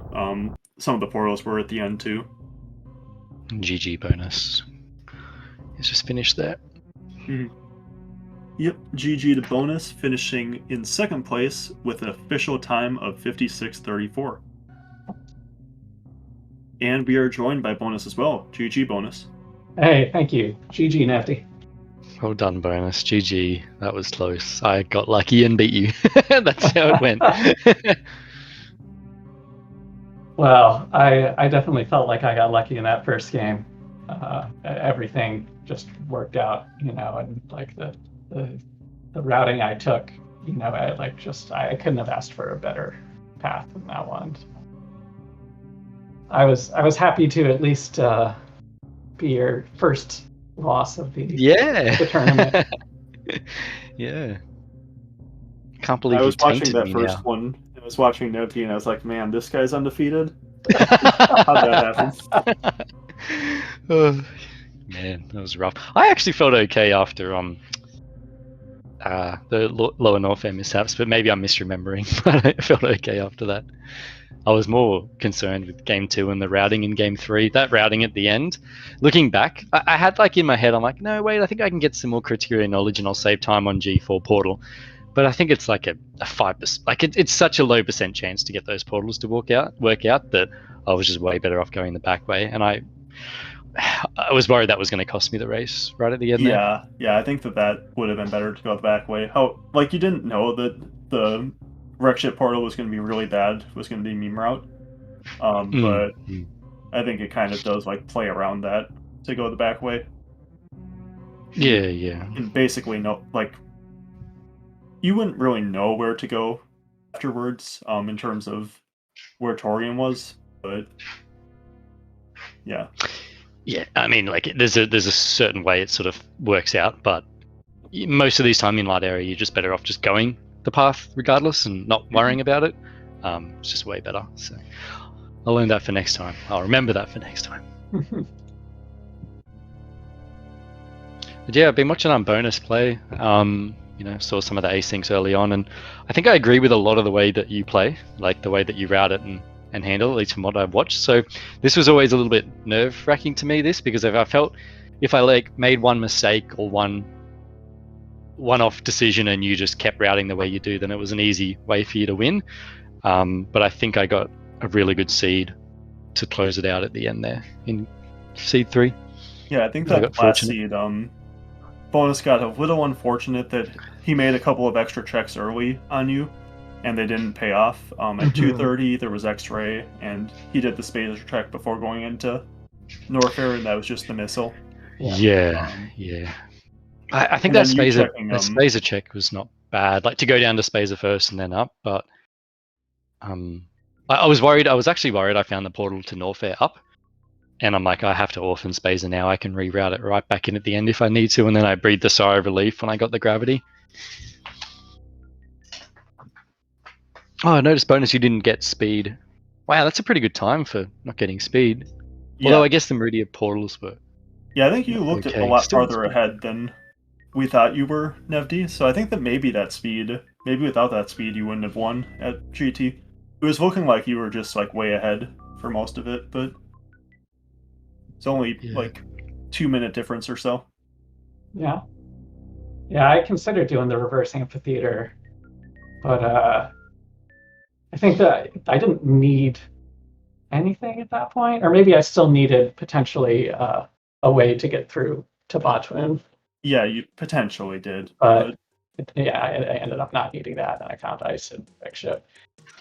some of the portals were at the end too. GG Bonus. He's just finished there. Yep, GG to Bonus, finishing in second place with an official time of 56:34. And we are joined by Bonus as well. GG Bonus. Hey, thank you. GG Nevdi. Well done, Bonus. GG. That was close. I got lucky and beat you. That's how it went. Well, I definitely felt like I got lucky in that first game. Everything just worked out, and like the routing I took, I couldn't have asked for a better path than that one. I was happy to at least be your first loss of the tournament. Yeah. Can't believe I was you watching tainted that me first now. one. I was watching Nevdi and I was like, man, this guy's undefeated? How'd that happen? Oh, man, that was rough. I actually felt okay after the lower North End mishaps, but maybe I'm misremembering. I felt okay after that. I was more concerned with game 2 and the routing in game 3. That routing at the end, looking back, I had like in my head, I'm like, no, wait, I think I can get some more criteria knowledge and I'll save time on G4 portal. But I think it's like a 5%. Like it's such a low % chance to get those portals to work out that I was just way better off going the back way. And I was worried that was going to cost me the race right at the end. Yeah, I think that would have been better to go the back way. You didn't know that the wreck ship portal was going to be really bad, was going to be meme route. But I think it kind of does play around that to go the back way. Yeah. And basically, you wouldn't really know where to go afterwards, in terms of where Torian was, but yeah. Yeah, I mean, there's a certain way it sort of works out, but most of these time in light area, you're just better off just going the path regardless and not worrying about it. It's just way better. So I'll learn that for next time. I'll remember that for next time. But yeah, I've been watching Bonus play. Saw some of the asyncs early on, and I think I agree with a lot of the way that you play, like the way that you route it and and handle, at least from what I've watched. So this was always a little bit nerve-wracking to me, because if I like made one mistake or one-off decision and you just kept routing the way you do, then it was an easy way for you to win. But I think I got a really good seed to close it out at the end there in seed 3. Yeah, I think I that got last fortunate. seed, Bonus got a little unfortunate that he made a couple of extra checks early on you, and they didn't pay off. At 2:30, there was X-ray, and he did the spacer check before going into Norfair, and that was just the missile. Yeah. I think and that then you spacer, checking, that spacer check was not bad. Like to go down to spacer first and then up, but I was worried. I was actually worried. I found the portal to Norfair up, and I'm like, I have to orphan spacer now. I can reroute it right back in at the end if I need to, and then I breathed a sigh of relief when I got the gravity. Oh, I noticed bonus you didn't get speed. Wow, that's a pretty good time for not getting speed. Yeah. Although I guess the Meridian portals were. Yeah, I think you looked a Okay, lot still farther speed. ahead than we thought you were, Nevdi. So I think that maybe without that speed, you wouldn't have won at GT. It was looking like you were just like way ahead for most of it, but it's only like 2-minute difference or so. Yeah. Yeah, I considered doing the reverse amphitheater, but I think that I didn't need anything at that point, or maybe I still needed potentially a way to get through to Botwin. Yeah, you potentially did, but yeah, I ended up not needing that, and I found ice and big ship.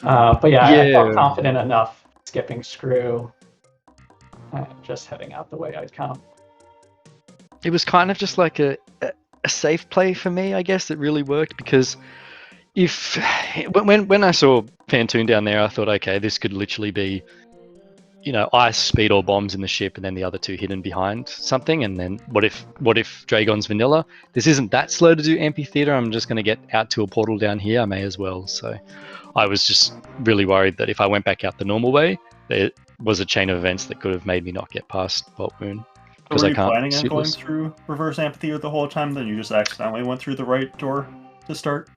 But yeah, I felt confident enough skipping screw, just heading out the way I'd come. It was kind of just like a safe play for me, I guess. It really worked because when I saw Pantoon down there, I thought, okay, this could literally be, ice, speed, or bombs in the ship, and then the other two hidden behind something. And then what if Dragon's vanilla? This isn't that slow to do amphitheater. I'm just going to get out to a portal down here. I may as well. So I was just really worried that if I went back out the normal way, there was a chain of events that could have made me not get past Bolt Moon. So were you planning on going through reverse amphitheater the whole time, then you just accidentally went through the right door to start?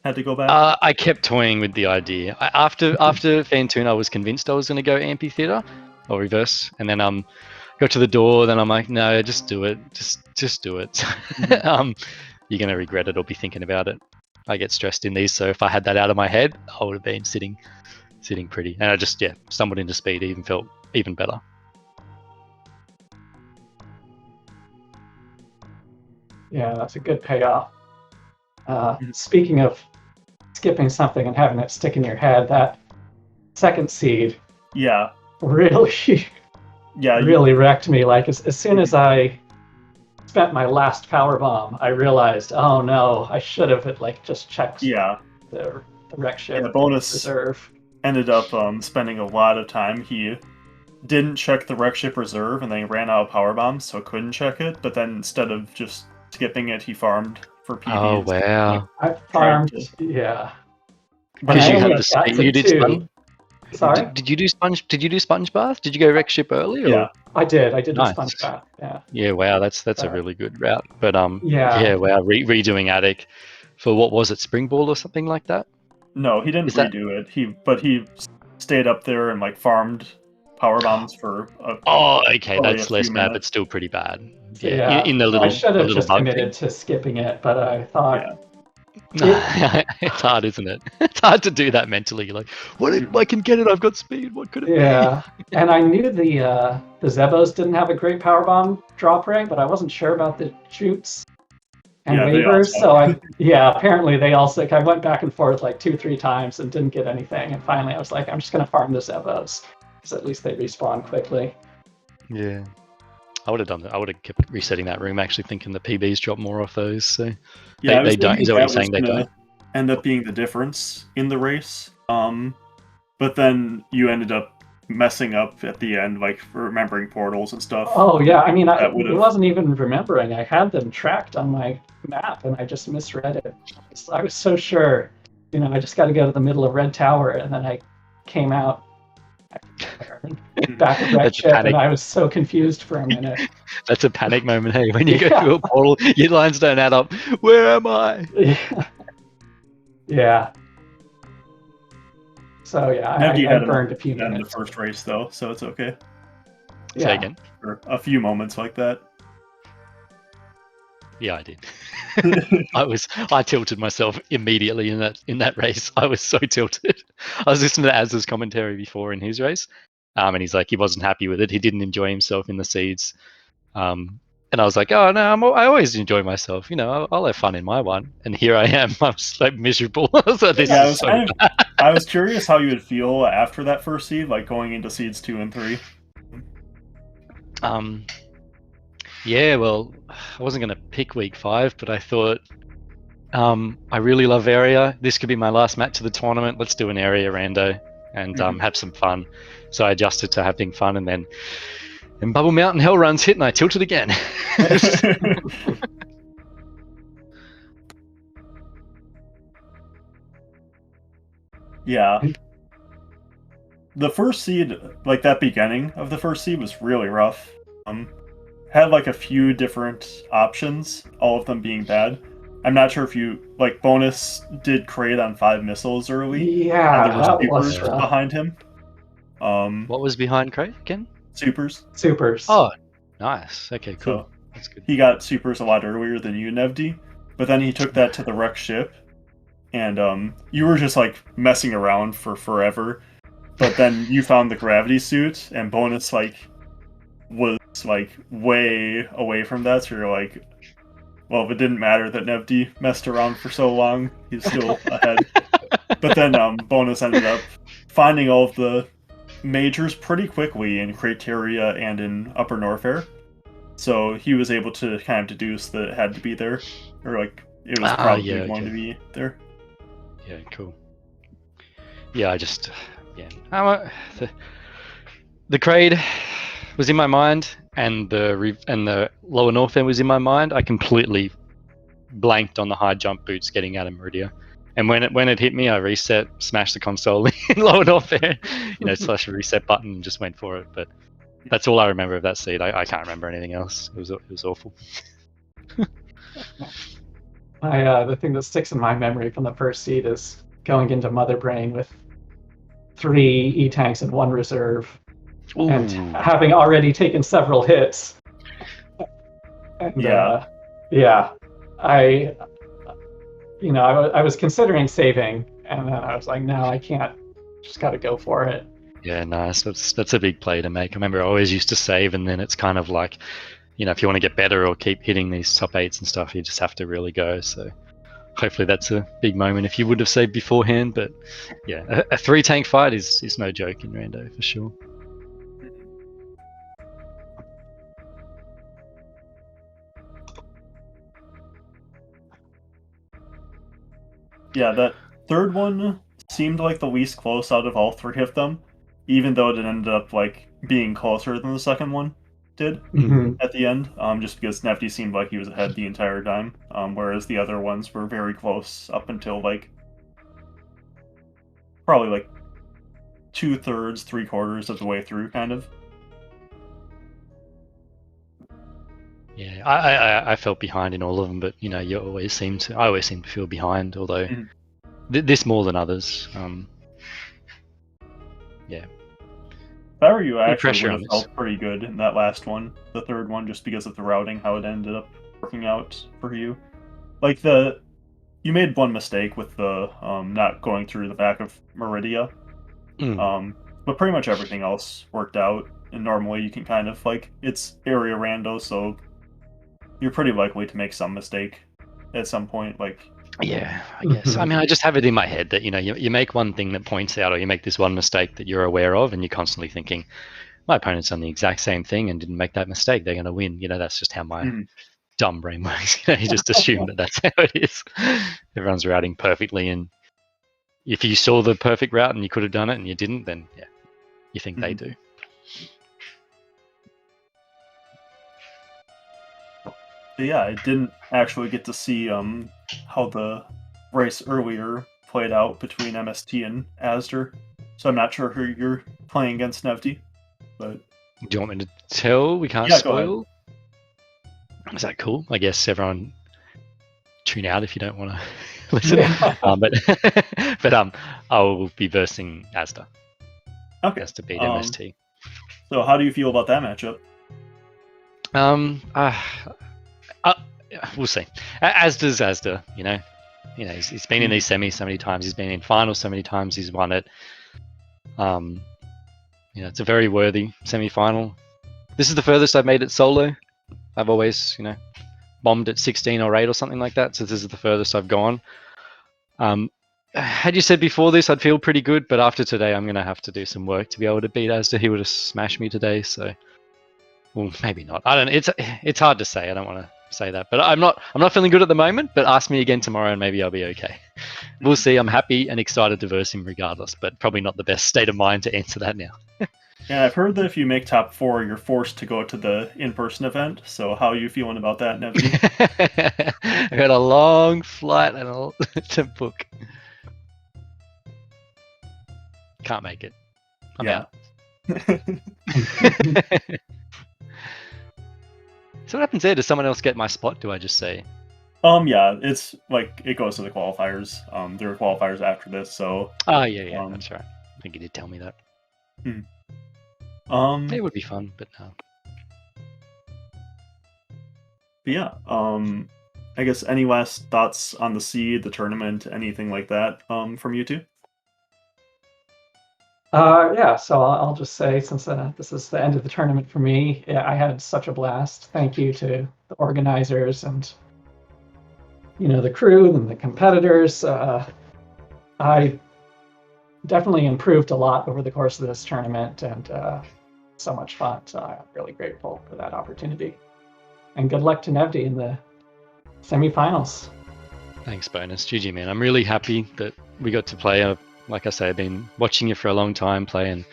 Had to go back? I kept toying with the idea. After Fantoon, I was convinced I was going to go amphitheater or reverse, and then got to the door. Then I'm like, no, just do it. Just do it. You're going to regret it or be thinking about it. I get stressed in these, so if I had that out of my head, I would have been sitting pretty. And I just stumbled into speed. Even felt even better. Yeah, that's a good payoff. Speaking of skipping something and having it stick in your head, that second seed really wrecked me. Like as soon as I spent my last power bomb, I realized, oh no, I should have just checked the wreck ship Bonus reserve. Ended up spending a lot of time. He didn't check the wreck ship reserve, and then he ran out of power bombs, so couldn't check it. But then instead of just skipping it, he farmed for PBs. Oh wow! I farmed, yeah. Because you had the speed. You did sponge. Sorry. Did you do sponge? Did you do sponge bath? Did you go wreck ship early? Or? Yeah, I did. I did nice. the sponge bath. Yeah. Yeah. Wow. That's a really good route. But Yeah. Wow. Redoing attic for what was it? Springball or something like that? No, he didn't redo it. He stayed up there and farmed power bombs for. Okay, that's less bad, but still pretty bad. Yeah. In the little. I should have just committed to skipping it, but I thought. Yeah. It's hard, isn't it? It's hard to do that mentally. You're like, what if I can get it? I've got speed. What could it be? Yeah, and I knew the Zebos didn't have a great power bomb drop rate, but I wasn't sure about the shoots and waivers. So apparently they also. I went back and forth 2-3 times and didn't get anything. And finally, I was like, I'm just gonna farm the Zebos because at least they respawn quickly. Yeah. I would have done that. I would have kept resetting that room, actually thinking the PBs drop more off those. So they don't. Is that what you're saying? They don't end up being the difference in the race. But then you ended up messing up at the end, remembering portals and stuff. Oh yeah, I mean, it wasn't even remembering. I had them tracked on my map, and I just misread it. I was so sure, I just got to go to the middle of Red Tower, and then I came out. Back of wreck ship, and I was so confused for a minute. That's a panic moment, hey, when you go through a portal, your lines don't add up. Where am I? Yeah. So yeah, Nevdi I had burned a few in the minutes. first race though, so it's okay. Say Yeah. again. Or a few moments like that. Yeah, I did. I tilted myself immediately in that race. I was so tilted. I was listening to Az's commentary before in his race, and he's like he wasn't happy with it. He didn't enjoy himself in the seeds, and I was like, oh no, I always enjoy myself. You know, I'll have fun in my one. And here I am. I'm so miserable. So this Yeah, is so bad. I was curious how you would feel after that first seed, like going into seeds 2 and 3. Yeah, well, I wasn't going to pick week 5, but I thought I really love area. This could be my last match of the tournament. Let's do an area rando and have some fun. So I adjusted to having fun, and then Bubble Mountain Hell Runs hit, and I tilted again. Yeah. The first seed, like that beginning of the first seed, was really rough. Had like a few different options, all of them being bad. I'm not sure if you like Bonus did crate on 5 missiles early. Yeah, And there were that was supers rough. behind him. What was behind Crate again? Supers. Supers. Oh, nice. Okay, cool. So That's good. he got supers a lot earlier than you, Nevdi. But then he took that to the wreck ship, and you were just like messing around for forever. But then you found the gravity suit, and Bonus like was like way away from that. So you're like, well, if it didn't matter that Nevdi messed around for so long, he's still ahead. But then Bonus ended up finding all of the majors pretty quickly in Crateria and in Upper Norfair. So he was able to kind of deduce that it had to be there, or like it was probably going to be there. Yeah, cool. Yeah, I just the Crade was in my mind, and the Lower Norfair was in my mind. I completely blanked on the high jump boots getting out of Meridia. And when it hit me, I reset, smashed the console in Lower Norfair, slash reset button, and just went for it. But that's all I remember of that seed. I can't remember anything else. It was awful. The thing that sticks in my memory from the first seed is going into Mother Brain with 3 E-tanks and 1 reserve, and having already taken several hits. And I was considering saving, and then I was like, no, I can't. Just got to go for it. Yeah, nice. That's a big play to make. I remember I always used to save, and then it's kind of like, if you want to get better or keep hitting these top 8s and stuff, you just have to really go. So hopefully that's a big moment if you would have saved beforehand. But yeah, a 3-tank fight is no joke in Rando for sure. Yeah, that third one seemed like the least close out of all 3 of them, even though it ended up like being closer than the second one did at the end, just because Nevdi seemed like he was ahead the entire time, whereas the other ones were very close up until like probably like 2/3, 3/4 of the way through, kind of. Yeah, I felt behind in all of them, but I always seem to feel behind, although this more than others. Yeah. If I were you, I actually pressure would on have this. felt pretty good in that last one, the third one, just because of the routing, how it ended up working out for you. Like you made one mistake with the not going through the back of Meridia, but pretty much everything else worked out. And normally you can kind of like, it's area rando, so you're pretty likely to make some mistake at some point. Like, yeah, I guess. I mean, I just have it in my head that you make one thing that points out, or you make this one mistake that you're aware of, and you're constantly thinking, my opponent's done the exact same thing and didn't make that mistake. They're going to win. That's just how my dumb brain works. You just assume that that's how it is. Everyone's routing perfectly, and if you saw the perfect route and you could have done it and you didn't, then yeah, you think they do. But yeah, I didn't actually get to see how the race earlier played out between MST and Asder, so I'm not sure who you're playing against, Nevdi. But do you want me to tell? We can't spoil. Is that cool? I guess everyone tune out if you don't want to listen. Yeah. But I will be versing Asda. Okay. Has to beat MST. So how do you feel about that matchup? We'll see. As does Asda, he's been in these semis so many times. He's been in finals so many times. He's won it. It's a very worthy semi-final. This is the furthest I've made it solo. I've always, bombed at 16 or 8 or something like that. So this is the furthest I've gone. Had you said before this, I'd feel pretty good, but after today, I'm going to have to do some work to be able to beat Asda. He would have smashed me today, so well, maybe not. I don't. It's hard to say. I don't want to say that, but I'm not feeling good at the moment. But ask me again tomorrow, and maybe I'll be okay. We'll see. I'm happy and excited to verse him regardless, but probably not the best state of mind to answer that now. Yeah, I've heard that if you make top 4, you're forced to go to the in-person event. So how are you feeling about that, Nevdi? I got a long flight and to book. Can't make it. I'm out. So what happens there? Does someone else get my spot? Do I just say? Yeah, it's like it goes to the qualifiers. There are qualifiers after this, so. Oh yeah, that's right. I think you did tell me that. It would be fun, but no. But yeah, I guess any last thoughts on the seed, the tournament, anything like that, from you two? Yeah, so I'll just say, since this is the end of the tournament for me, I had such a blast. Thank you to the organizers and the crew and the competitors. I definitely improved a lot over the course of this tournament, and so much fun. So I'm really grateful for that opportunity. And good luck to Nevdi in the semifinals. Thanks, Bonus. GG, man. I'm really happy that we got to play. Like I say, I've been watching you for a long time play, and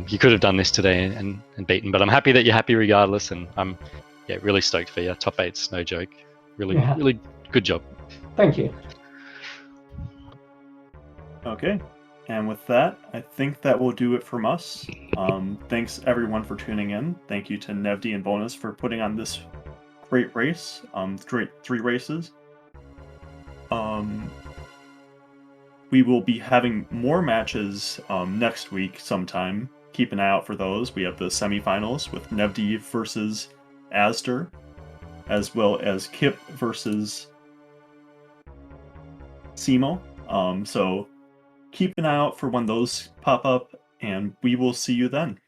you could have done this today and beaten, but I'm happy that you're happy regardless, and I'm really stoked for you. Top 8's no joke. Really good job. Thank you. Okay, and with that, I think that will do it from us. Thanks everyone for tuning in. Thank you to Nevdi and Bonus for putting on this great race. Great 3 races. We will be having more matches next week sometime. Keep an eye out for those. We have the semifinals with Nevdi versus Asder, as well as Kip versus Simo. So keep an eye out for when those pop up, and we will see you then.